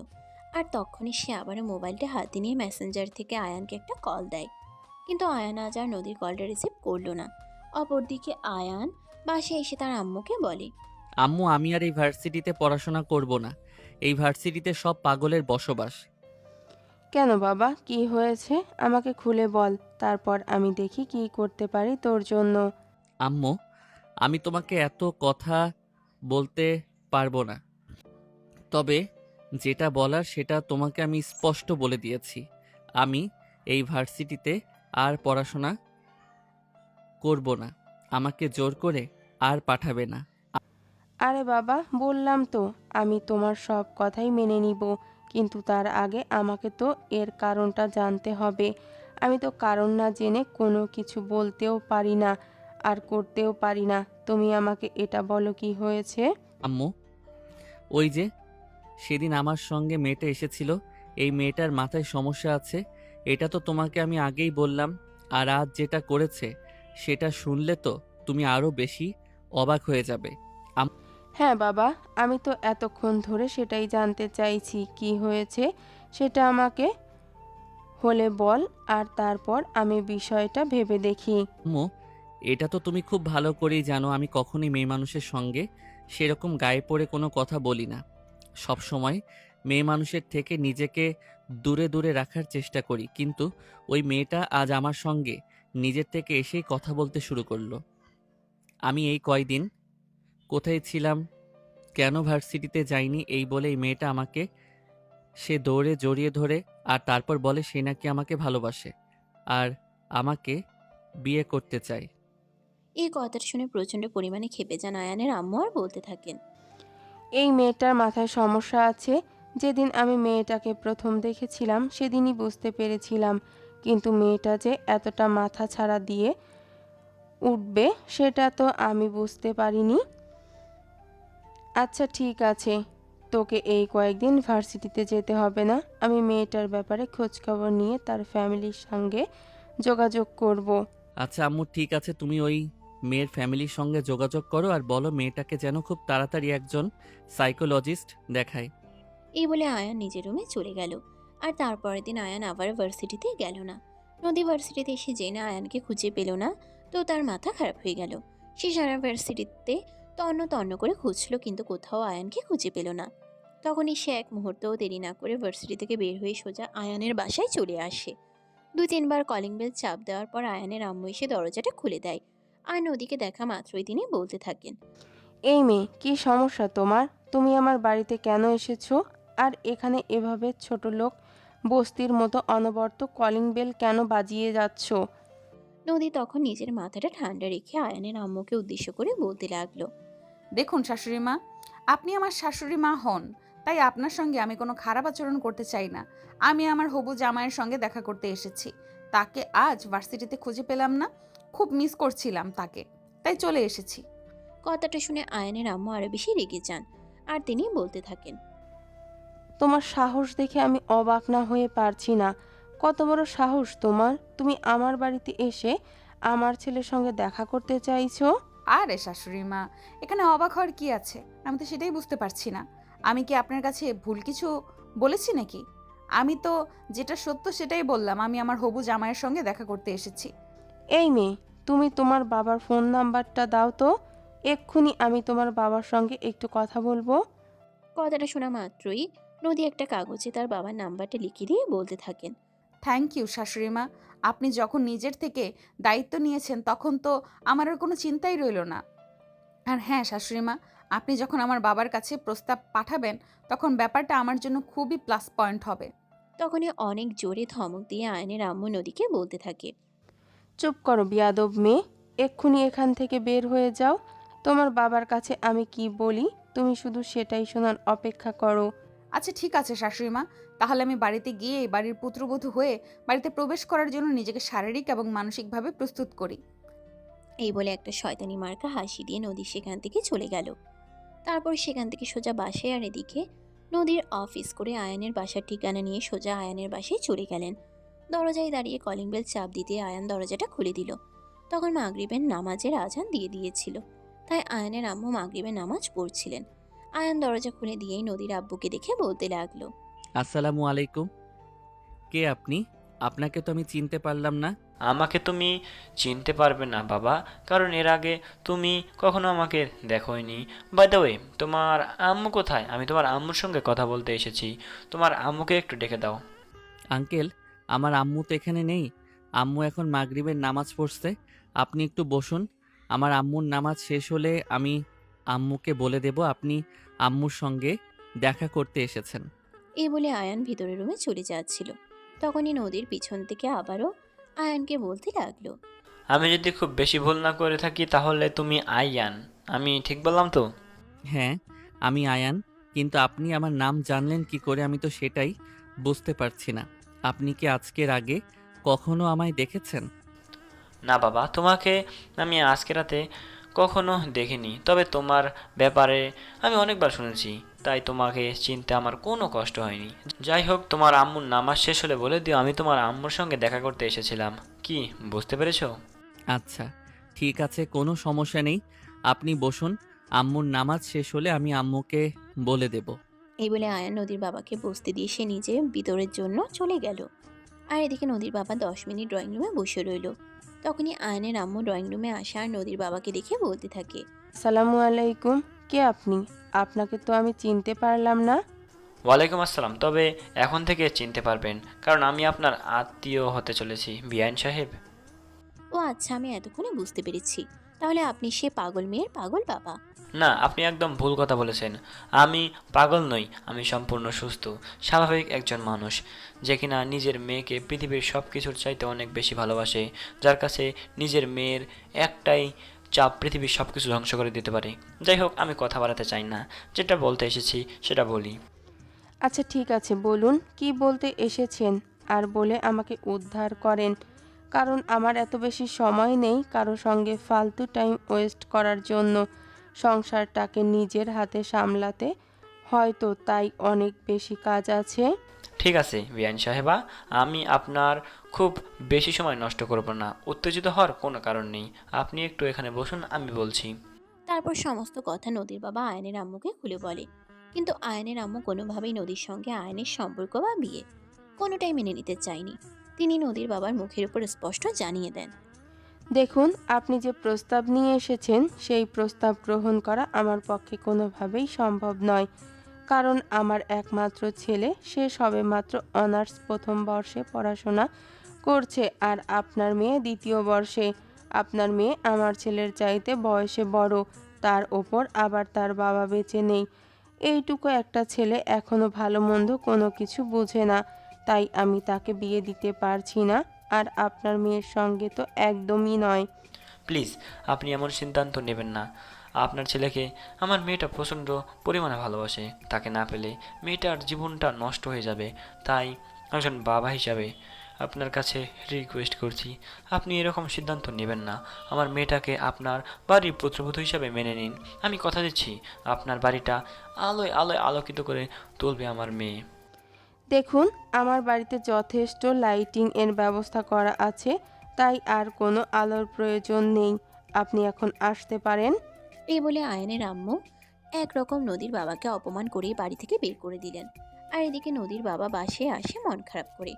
আর তখনই সে আবারও মোবাইলটা হাতে নিয়ে মেসেঞ্জার থেকে আয়ানকে একটা কল দেয়। কিন্তু আয়ান আজ আর নদীর কলটা রিসিভ করলো না। অপরদিকে আয়ান বাসায় এসে তার আম্মুকে বলে, আম্মু, আমি আর এই ভার্সিটিতে পড়াশোনা করব না। এই ভার্সিটিতে সব পাগলের বসবাস। কেন বাবা, কি হয়েছে আমাকে খুলে বল, তারপর আমি দেখি কি করতে পারি তোর জন্য। আম্মু, আমি তোমাকে এত কথা বলতে পারবো না, তবে যেটা বলার সেটা তোমাকে আমি স্পষ্ট বলে দিয়েছি। আমি এই ভার্সিটিতে আর পড়াশোনা করব না। আমাকে জোর করে আর পাঠাবে না। আরে বাবা, বললাম তো আমি তোমার সব কথাই মেনে নিব, কিন্তু তার আগে আমাকে তো এর কারণটা জানতে হবে। আমি তো কারণ না জেনে কোনো কিছু বলতেও পারি না আর করতেও পারি না। তুমি আমাকে এটা বলো কি হয়েছে। আম্মু, ওই যে সেদিন আমার সঙ্গে মেয়েটা এসেছিল, এই মেয়েটার মাথায় সমস্যা আছে। এটা তো তোমাকে আমি আগেই বললাম। আর আজ যেটা করেছে সেটা শুনলে তো তুমি আরো বেশি অবাক হয়ে যাবে। হ্যাঁ বাবা, আমি তো এতক্ষণ ধরে সেটাই জানতে চাইছি কি হয়েছে সেটা আমাকে হলে বল, আর তারপর আমি বিষয়টা ভেবে দেখি। আম্মু, এটা তো তুমি খুব ভালো করেই জানো আমি কখনোই মেয়ে মানুষের সঙ্গে সেরকম গায়ে পড়ে কোনো কথা বলি না। সব সময় মেয়ে মানুষের থেকে নিজেকে দূরে দূরে রাখার চেষ্টা করি, কিন্তু ওই মেয়েটা আজ আমার সঙ্গে নিজের থেকে এসেই কথা বলতে শুরু করলো। আমি এই কয়দিন কোথায় ছিলাম, কেন ভার্সিটিতে যাইনি, এই বলে এই মেয়েটা আমাকে সে দৌড়ে জড়িয়ে ধরে আর তারপর বলে সে নাকি আমাকে ভালোবাসে আর আমাকে বিয়ে করতে চায়। এই কথাটা শুনে প্রচণ্ড পরিমাণে ক্ষেপে যান আয়ানের আম্মু আর বলতে থাকেন, এই মেয়েটার মাথায় সমস্যা আছে। যেদিন আমি মেয়েটাকে প্রথম দেখেছিলাম সেদিনই বুঝতে পেরেছিলাম, কিন্তু মেয়েটা যে এতটা মাথা ছাড়া দিয়ে উঠবে সেটা তো আমি বুঝতে পারিনি। আচ্ছা ঠিক আছে, তোকে এই কয়েকদিন ভার্সিটিতে যেতে হবে না। আমি মেয়েটার ব্যাপারে খোঁজখবর নিয়ে তার ফ্যামিলির সঙ্গে যোগাযোগ করব। আচ্ছা আম্মু, ঠিক আছে, তুমি ওই মেয়ের ফ্যামিলির সঙ্গে যোগাযোগ করো আর বলো মেয়েটাকে যেন খুব তাড়াতাড়ি একজন সাইকোলজিস্ট দেখায়। এই বলে আয়ান নিজের রুমে চলে গেল। আর তারপরের দিন আয়ান আবার ভার্সিটিতে গেল না। নদী ভার্সিটিতে এসে জেনে আয়ানকে খুঁজে পেল না, তো তার মাথা খারাপ হয়ে গেল। সে সারা ভার্সিটিতে তন্ন তন্ন করে খুঁজলো কিন্তু কোথাও আয়ানকে খুঁজে পেল না। তখনই সে এক মুহূর্তও দেরি না করে ভার্সিটি থেকে বের হয়ে সোজা আয়ানের বাসায় চলে আসে। 2-3 বার কলিং বেল চাপ দেওয়ার পর আয়ানের আম্মু এসে দরজাটা খুলে দেয়। আয়ন ওদিকে দেখা মাত্রই তিনি বলতে থাকেন, এই মেয়ে, কি সমস্যা তোমার? তুমি আমার বাড়িতে কেন এসেছো? আর এখানে এভাবে ছোট লোক বস্তির মতো অনবরত কলিং বেল কেন বাজিয়ে যাচ্ছ? নদী তখন নিজের মাথাটা ঠান্ডা রেখে আয়ানের আম্মুকে উদ্দেশ্য করে বলতে লাগলো, দেখুন শাশুড়ি মা, আপনি আমার শাশুড়ি মা হন, তাই আপনার সঙ্গে আমি কোনো খারাপ আচরণ করতে চাই না। আমি আমার হবু জামাইয়ের সঙ্গে দেখা করতে এসেছি। তাকে আজ ভার্সিটিতে খুঁজে পেলাম না, খুব মিস করছিলাম তাকে, তাই চলে এসেছি। কথাটা শুনে আয়ানের আম্মু আরো বেশি রেগে যান আর তিনি বলতে থাকেন, তোমার সাহস দেখে আমি অবাক না হয়ে পারছি না। কত বড় সাহস তোমার! তুমি আমার বাড়িতে এসে আমার ছেলের সঙ্গে দেখা করতে চাইছো? আরে শাশুড়ি মা, এখানে অবাক হওয়ার কি আছে? আমি তো সেটাই বুঝতে পারছি না। আমি কি আপনার কাছে ভুল কিছু বলেছি নাকি? আমি তো যেটা সত্য সেটাই বললাম, আমি আমার হবু জামাইয়ের সঙ্গে দেখা করতে এসেছি। এই মেয়ে, তুমি তোমার বাবার ফোন নাম্বারটা দাও তো। এক্ষুনি আমি তোমার বাবার সঙ্গে একটু কথা বলবো। কথাটা শোনা মাত্রই নদী একটা কাগজে তার বাবার নাম্বারটা লিখে দিয়ে বলতে থাকেন, থ্যাংক ইউ শাশুড়ি মা, আপনি যখন নিজের থেকে দায়িত্ব নিয়েছেন তখন তো আমার আর কোনো চিন্তাই রইল না। আর হ্যাঁ শাশুড়ি মা, আপনি যখন আমার বাবার কাছে প্রস্তাব পাঠাবেন তখন ব্যাপারটা আমার জন্য খুবই প্লাস পয়েন্ট হবে। তখনই অনেক জোরে ধমক দিয়ে আয়নের আম্মু নদীকে বলতে থাকে, চুপ করো বিয়াদব মেয়ে, এক্ষুনি এখান থেকে বের হয়ে যাও। তোমার বাবার কাছে আমি কি বলি তুমি শুধু সেটাই শোনার অপেক্ষা করো। আচ্ছা ঠিক আছে শাশুড়ি মা, তাহলে আমি বাড়িতে গিয়ে এই বাড়ির পুত্রবধূ হয়ে বাড়িতে প্রবেশ করার জন্য নিজেকে শারীরিক এবং মানসিকভাবে প্রস্তুত করি। এই বলে একটা শয়তানি মার্কা হাসি দিয়ে নদী সেখান থেকে চলে গেল। তারপর সেখান থেকে সোজা বাসায় আর এদিকে নদীর অফিস করে আয়ানের বাসার ঠিকানা নিয়ে সোজা আয়ানের বাসায় চলে গেলেন। দরজায় দাঁড়িয়ে কলিং বেল চাপ দিতে আয়ান দরজাটা খুলে দিল। তখন মাগরিবের নামাজের আজান দিয়ে দিয়েছিল, তাই আয়ানের আম্মু মাগরিবের নামাজ পড়ছিলেন। আয়ান দরজা খুলে দিয়েই নদীর আব্বুকে দেখে বলতে লাগলো, আসসালামু আলাইকুম। কে আপনি? আপনাকে তো আমি চিনতে পারলাম না। আমাকে তুমি চিনতে পারবে না বাবা, কারণ এর আগে তুমি কখনো আমাকে দেখোইনি। বাই দ্য ওয়ে, তোমার আম্মু কোথায়? আমি তোমার আম্মুর সঙ্গে কথা বলতে এসেছি। তোমার আম্মুকে একটু ডেকে দাও। আঙ্কেল, আমার আম্মু তো এখানে নেই। আম্মু এখন মাগরিবের নামাজ পড়ছে। আপনি একটু বসুন। আমার আম্মুর নামাজ শেষ হলে আমি আম্মুকে বলে দেব আপনি আম্মুর সঙ্গে দেখা করতে এসেছেন। এই বলে আয়ান ভিতরের রুমে চলে যাচ্ছিল। তখনই নদীর পিছন থেকে আবারও আয়ানকে বলতে লাগলো, আমি যদি খুব বেশি ভুল না করে থাকি তাহলে তুমি আইয়ান। আমি ঠিক বললাম তো? হ্যাঁ, আমি আয়ান, কিন্তু আপনি আমার নাম জানলেন কি করে আমি তো সেটাই বুঝতে পারছি না। আপনি কি আজকের আগে কখনো আমায় দেখেছেন? না বাবা, তোমাকে আমি আজকে রাতে কখনো দেখিনি, তবে তোমার ব্যাপারে আমি অনেকবার শুনেছি, তাই তোমাকে চিনতে আমার কোনো কষ্ট হয়নি। যাই হোক, তোমার আম্মুর নামাজ শেষ হলে বলে দিও আমি তোমার আম্মুর সঙ্গে দেখা করতে এসেছিলাম। কি বুঝতে পেরেছো? আচ্ছা, ঠিক আছে, কোনো সমস্যা নেই। আপনি বসুন। আম্মুর নামাজ শেষ হলে আমি আম্মুকে বলে দেব। এই বলে আয়ান নদীর বাবাকে বসতে দিয়ে সে নিজে ভিতরের জন্য চলে গেল। আর এদিকে নদীর বাবা 10 মিনিট ড্রয়িং রুমে বসে রইল। তখনই আয়নের আম্মু ড্রয়িং রুমে আসা আর নদীর বাবাকে দেখে বলতে থাকে, সালামু আলাইকুম। কে আপনি? আপনাকে তো আমি চিনতে পারলাম না। ওয়ালাইকুম আসসালাম। তবে এখন থেকে চিনতে পারবেন, কারণ আমি আপনার আত্মীয় হতে চলেছি, বিআইন সাহেব। ও আচ্ছা, আমি এতক্ষণে বুঝতে পেরেছি, তাহলে আপনি সে পাগল মেয়ের পাগল বাবা। না, আপনি একদম ভুল কথা বলেছেন। আমি পাগল নই, আমি সম্পূর্ণ সুস্থ স্বাভাবিক একজন মানুষ, যে কিনা নিজের মেয়েকে পৃথিবীর সব কিছুর চাইতে অনেক বেশি ভালোবাসে, যার কাছে নিজের মেয়ের একটাই চাপ পৃথিবীর সব কিছু ধ্বংস করে দিতে পারে। যাই হোক, আমি কথা বাড়াতে চাই না, যেটা বলতে এসেছি সেটা বলি। আচ্ছা ঠিক আছে, বলুন কি বলতে এসেছেন, আর বলে আমাকে উদ্ধার করেন। কারণ আমার এত বেশি সময় নেই কারো সঙ্গে ফালতু টাইম ওয়েস্ট করার জন্য। সংসারটাকে নিজের হাতে সামলাতে হয়তো তাই অনেক বেশি কাজ আছে। ঠিক আছে বিআইন সাহেবা, আমি আপনার খুব বেশি সময় নষ্ট করব না। উত্তেজিত হওয়ার কোনো কারণ নেই, আপনি একটু এখানে বসুন, আমি বলছি। তারপর সমস্ত কথা নদীর বাবা আয়নের আম্মুকে খুলে বলে। কিন্তু আয়নের আম্মু কোনোভাবেই নদীর সঙ্গে আয়নের সম্পর্ক বা বিয়ে কোনোটাই মেনে নিতে চায়নি। তিনি নদীর বাবার মুখের উপর স্পষ্ট জানিয়ে দেন, দেখুন, আপনি যে প্রস্তাব নিয়ে এসেছেন সেই প্রস্তাব গ্রহণ করা আমার পক্ষে কোনোভাবেই সম্ভব নয়। কারণ আমার একমাত্র ছেলে, সে সবেমাত্র অনার্স প্রথম বর্ষে পড়াশোনা করছে, আর আপনার মেয়ে দ্বিতীয় বর্ষে। আপনার মেয়ে আমার ছেলের চাইতে বয়সে বড়, তার ওপর আবার তার বাবা বেঁচে নেই। এইটুকু একটা ছেলে এখনো ভালো মন্দ কোনো কিছু বোঝে না, তাই আমি তাকে বিয়ে দিতে পারছি না। আর আপনার মেয়ের সঙ্গে তো একদমই নয়। প্লিজ, আপনি এমন সিদ্ধান্ত নেবেন না। আপনার ছেলেকে আমার মেয়েটা প্রচণ্ড পরিমাণে ভালোবাসে। তাকে না পেলে মেয়েটার জীবনটা নষ্ট হয়ে যাবে। তাই একজন বাবা হিসাবে আপনার কাছে রিকোয়েস্ট করছি, আপনি এরকম সিদ্ধান্ত নেবেন না। আমার মেয়েটাকে আপনার বাড়ির পুত্রবধূ হিসাবে মেনে নিন। আমি কথা দিচ্ছি, আপনার বাড়িটা আলোয় আলোয় আলোকিত করে তুলবে আমার মেয়ে। দেখুন, আমার বাড়িতে যথেষ্ট লাইটিং এর ব্যবস্থা করা আছে, তাই আর কোনো আলোর প্রয়োজন নেই। আপনি এখন আসতে পারেন। এই বলে আয়ানের আম্মু একরকম নদীর বাবাকে অপমান করে বাড়ি থেকে বের করে দিলেন। আর এদিকে নদীর বাবা বাসায় আসে মন খারাপ করে,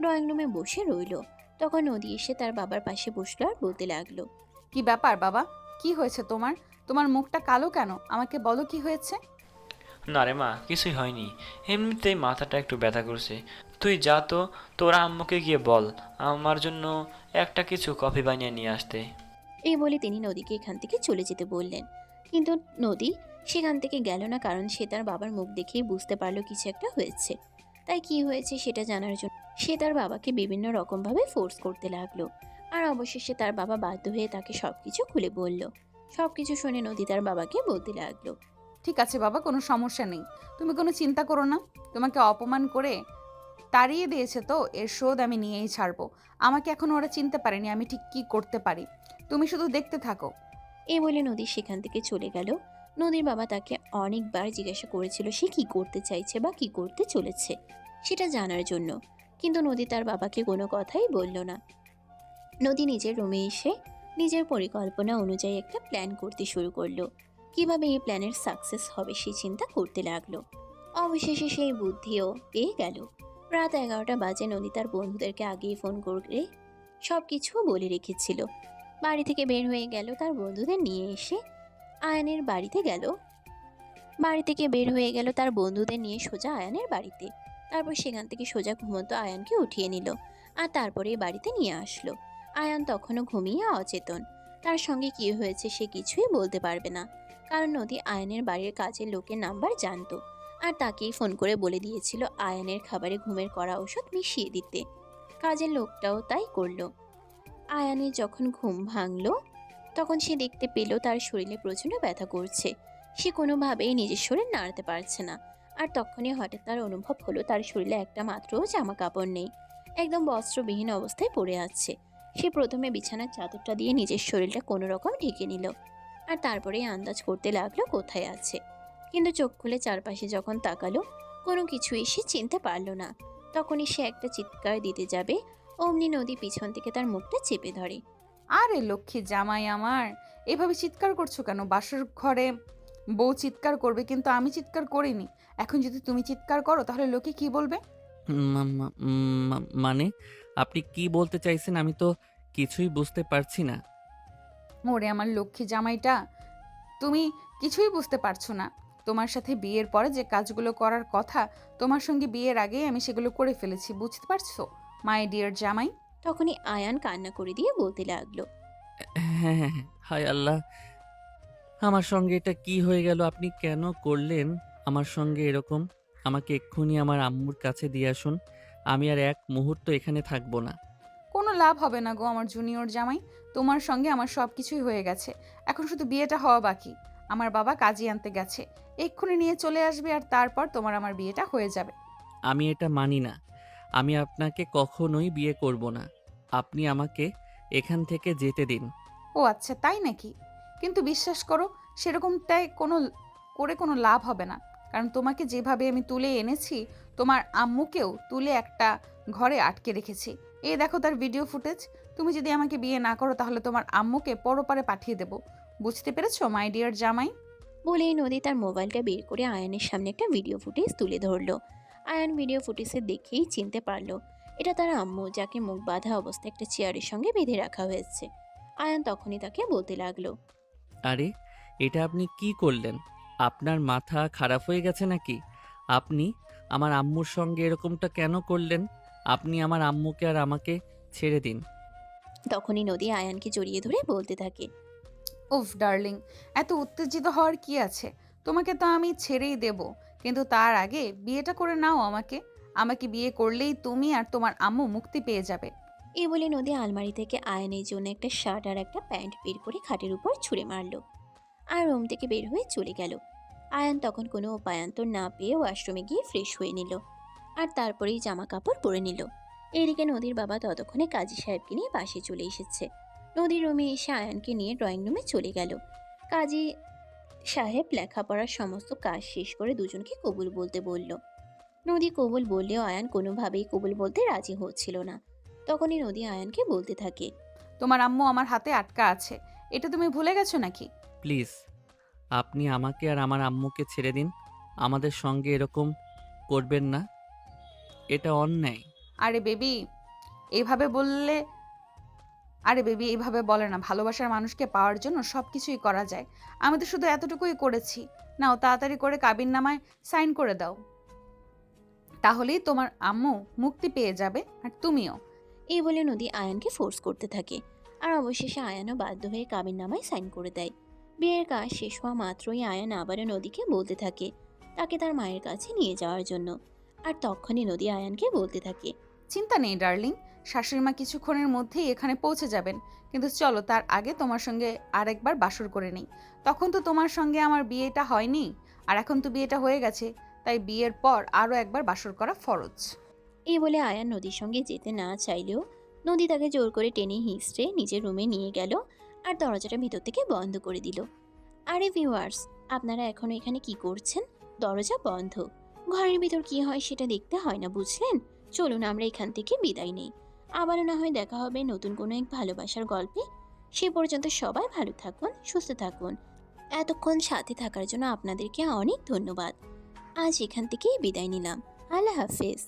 ড্রয়িং রুমে বসে রইল। তখন নদী এসে তার বাবার পাশে বসলো আর বলতে লাগলো, কি ব্যাপার বাবা? কি হয়েছে তোমার? তোমার মুখটা কালো কেন? আমাকে বলো কি হয়েছে? না রে মা, কিছুই হয়নি। এমনিতেই মাথাটা একটু ব্যথা করছে। তুই যা তো, তোরা আম্মুকে গিয়ে বল আমার জন্য একটা কিছু কফি বানিয়ে নিয়ে আসতে। এই বলে তিনি নদীকে এখান থেকে চলে যেতে বললেন। কিন্তু নদী সেখান থেকে গেল না, কারণ সে তার বাবার মুখ দেখেই বুঝতে পারলো কিছু একটা হয়েছে। তাই কি হয়েছে সেটা জানার জন্য সে তার বাবাকে বিভিন্ন রকমভাবে ফোর্স করতে লাগলো। আর অবশেষে তার বাবা বাধ্য হয়ে তাকে সবকিছু খুলে বলল। সবকিছু শুনে নদী তার বাবাকে বলতে লাগলো, ঠিক আছে বাবা, কোনো সমস্যা নেই। তুমি কোনো চিন্তা করো না। তোমাকে অপমান করে তাড়িয়ে দিয়েছে তো, এর শোধ আমি নিয়েই ছাড়বো। আমাকে এখন ওরা চিনতে পারেনি আমি ঠিক কি করতে পারি। তুমি শুধু দেখতে থাকো। এই বলে নদী সেখান থেকে চলে গেল। নদীর বাবা তাকে অনেকবার জিজ্ঞাসা করেছিল সে কি করতে চাইছে বা কি করতে চলেছে সেটা জানার জন্য, কিন্তু নদী তার বাবাকে কোনো কথাই বলল না। নদী নিজের রুমে এসে নিজের পরিকল্পনা অনুযায়ী একটা প্ল্যান করতে শুরু করলো। কিভাবে এই প্ল্যানের সাকসেস হবে সেই চিন্তা করতে লাগলো। অবশেষে সেই বুদ্ধিও পেয়ে গেল। রাত 11টা বাজে। নদী তার বন্ধুদেরকে আগেই ফোন করে সব কিছু বলে রেখেছিল। বাড়ি থেকে বের হয়ে গেল তার বন্ধুদের নিয়ে এসে আয়ানের বাড়িতে গেল। বাড়ি থেকে বের হয়ে গেল তার বন্ধুদের নিয়ে সোজা আয়ানের বাড়িতে। তারপর সেখান থেকে সোজা ঘুমন্ত আয়ানকে উঠিয়ে নিল আর তারপরে বাড়িতে নিয়ে আসলো। আয়ান তখনও ঘুমিয়ে অচেতন। তার সঙ্গে কি হয়েছে সে কিছুই বলতে পারবে না, কারণ নদী আয়ানের বাড়ির কাজের লোকের নাম্বার জানতো আর তাকেই ফোন করে বলে দিয়েছিল আয়ানের খাবারে ঘুমের করা ওষুধ মিশিয়ে দিতে। কাজের লোকটাও তাই করলো। আয়ানের যখন ঘুম ভাঙল তখন সে দেখতে পেল তার শরীরে প্রচণ্ড ব্যথা করছে। সে কোনোভাবেই নিজের শরীর নাড়াতে পারছে না। আর তখনই হঠাৎ তার অনুভব হলো তার শরীরে একটা মাত্র জামা কাপড় নেই, একদম বস্ত্রবিহীন অবস্থায় পড়ে আছে। সে প্রথমে বিছানার চাদরটা দিয়ে নিজের শরীরটা কোনো রকম ঢেকে নিল আর তারপরে আন্দাজ করতে লাগলো কোথায় আছে। কিন্তু চোখ খুলে চারপাশে যখন তাকালো কোনো কিছুই সে চিনতে পারল না। তখনই সে একটা চিৎকার দিতে যাবে, অমনি নদী পিছন থেকে তার মুখটা চেপে ধরে। আরে লক্ষ্মী জামাই আমার, এভাবে চিৎকার করছো কেন? বাসর ঘরে বউ চিৎকার করবে, কিন্তু আমি চিৎকার করিনি। এখন যদি তুমি চিৎকার করো তাহলে লোকে কি বলবে? মানে আপনি কি বলতে চাইছেন? আমি তো কিছুই বুঝতে পারছি না। ওরে আমার লক্ষ্মী জামাইটা, তুমি কিছুই বুঝতে পারছো না। তোমার সাথে বিয়ের পরে যে কাজগুলো করার কথা, তোমার সঙ্গে বিয়ের আগেই আমি সেগুলো করে ফেলেছি, বুঝতে পারছো মাই ডিয়ার জামাই? তখনই আয়ান কান্না করে দিয়ে বলতে লাগলো, হ্যাঁ হ্যাঁ হ্যাঁ, হায় আল্লাহ, আমার সঙ্গে এটা কি হয়ে গেল? আপনি কেন করলেন আমার সঙ্গে এরকম? আমাকে এক্ষুনি আমার আম্মুর কাছে দিয়ে আসুন। আমি আর এক মুহূর্ত এখানে থাকবো না। কোনো লাভ হবে না গো আমার জুনিয়র জামাই। তোমার সঙ্গে আমার সব কিছুই হয়ে গেছে, এখন শুধু বিয়েটা হওয়া বাকি। আমার বাবা কাজী আনতে গেছে, এক্ষুনি নিয়ে চলে আসবে আর তারপর তোমার আমার বিয়েটা হয়ে যাবে। আমি এটা মানি না। আমি আপনাকে কখনোই বিয়ে করব না। আপনি আমাকে এখান থেকে যেতে দিন। ও আচ্ছা, তাই নাকি? কিন্তু বিশ্বাস করো, সেরকমটাই কোনো লাভ হবে না। কারণ তোমাকে যেভাবে আমি তুলে এনেছি, তোমার আম্মুকেও তুলে একটা ঘরে আটকে রেখেছি। এই দেখো তার ভিডিও ফুটেজ। তুমি যদি আমাকে বিয়ে না করো তাহলে তোমার আম্মুকে পরপারে পাঠিয়ে দেব। বুঝতে পেরেছো মাই ডিয়ার জামাই? বলেই নদী তার মোবাইলটা বের করে আয়ানের সামনে একটা ভিডিও ফুটেজ তুলে ধরলো। আয়ান ভিডিও ফুটেজে দেখেই চিনতে পারলো এটা তার আম্মু, যাকে মুখ বাঁধা অবস্থায় একটা চেয়ারের সঙ্গে বেঁধে রাখা হয়েছে। আয়ান তখনই তাকে বলতে লাগলো। আরে এটা আপনি কি করলেন? আপনার মাথা খারাপ হয়ে গেছে নাকি? আপনি আমার আম্মুর সঙ্গে এরকমটা কেন করলেন? আপনি আমার আম্মুকে আর আমাকে ছেড়ে দিন। তখনই নদী আয়ানকে জড়িয়ে ধরে বলতে থাকে। উফ ডার্লিং, এত উত্তেজিত হওয়ার কি আছে? তোমাকে তো আমি ছেড়েই দেব, কিন্তু তার আগে বিয়েটা করে নাও আমাকে। আমাকে বিয়ে করলেই তুমি আর তোমার আম্মু মুক্তি পেয়ে যাবে। এই বলে নদী আলমারি থেকে আয়ানের জন্য একটা শার্ট আর একটা প্যান্ট বের করে খাটের উপর ছুঁড়ে মারলো আর রুম থেকে বের হয়ে চলে গেল। আয়ান তখন কোনো উপায়ান্তর না পেয়ে ওয়াশরুমে গিয়ে ফ্রেশ হয়ে নিল আর তারপরেই জামা কাপড় পরে নিল। এদিকে নদীর বাবা ততক্ষণে কাজী সাহেবকে নিয়ে বাসে চলে এসেছে। নদীর রুমে এসে আয়ানকে নিয়ে ড্রয়িং রুমে চলে গেল। কাজী সাহেব লেখাপড়ার সমস্ত কাজ শেষ করে দুজনকে কবুল বলতে বলল। নদী কবুল বললেও আয়ান কোনোভাবেই কবুল বলতে রাজি হচ্ছিল না। তখনই নদী আয়ানকে বলতে থাকে। তোমার আম্মু আমার হাতে আটকা আছে, এটা তুমি ভুলে গেছো নাকি? প্লিজ আপনি আমাকে আর আমার আম্মুকে ছেড়ে দিন। আমাদের সঙ্গে এরকম করবেন না, এটা অন্যায়। আরে বেবি, এইভাবে বললে আরে বেবি এইভাবে বলে না। ভালোবাসার মানুষকে পাওয়ার জন্য সব কিছুই করা যায়। আমি তো শুধু এতটুকুই করেছি। নাও তাড়াতাড়ি করে কাবিননামায় সাইন করে দাও, তাহলেই তোমার আম্মু মুক্তি পেয়ে যাবে আর তুমিও। এই বলে নদী আয়ানকে ফোর্স করতে থাকে আর অবশেষে আয়ানও বাধ্য হয়ে কাবিননামায় সাইন করে দেয়। বিয়ের কাজ শেষ হওয়া মাত্রই আয়ান আবারও নদীকে বলতে থাকে তাকে তার মায়ের কাছে নিয়ে যাওয়ার জন্য। আর তখনই নদী আয়ানকে বলতে থাকে। চিন্তা নেই ডার্লিং, শাশুড়িমা কিছুক্ষণের মধ্যেই এখানে পৌঁছে যাবেন। কিন্তু চলো তার আগে তোমার সঙ্গে আরেকবার বাসর করে নিই। তখন তো তোমার সঙ্গে আমার বিয়েটা হয়নি, আর এখন তো বিয়েটা হয়ে গেছে, তাই বিয়ের পর আরও একবার বাসর করা ফরজ। এই বলে আয়ান নদীর সঙ্গে যেতে না চাইলেও নদী তাকে জোর করে টেনে হিঁচড়ে নিজের রুমে নিয়ে গেল আর দরজাটা ভিতর থেকে বন্ধ করে দিল। আরে ভিউয়ার্স, আপনারা এখনো এখানে কি করছেন? দরজা বন্ধ, ঘরের ভিতর কি হয় সেটা দেখতে হয় না, বুঝলেন? চলুন আমরা এখান থেকে বিদায় নেই। আবারও না হয় দেখা হবে নতুন কোনো এক ভালোবাসার গল্পে। সে পর্যন্ত সবাই ভালো থাকুন, সুস্থ থাকুন। এতক্ষণ সাথে থাকার জন্য আপনাদেরকে অনেক ধন্যবাদ। আজ এখান থেকেই বিদায় নিলাম। আল্লাহ হাফেজ।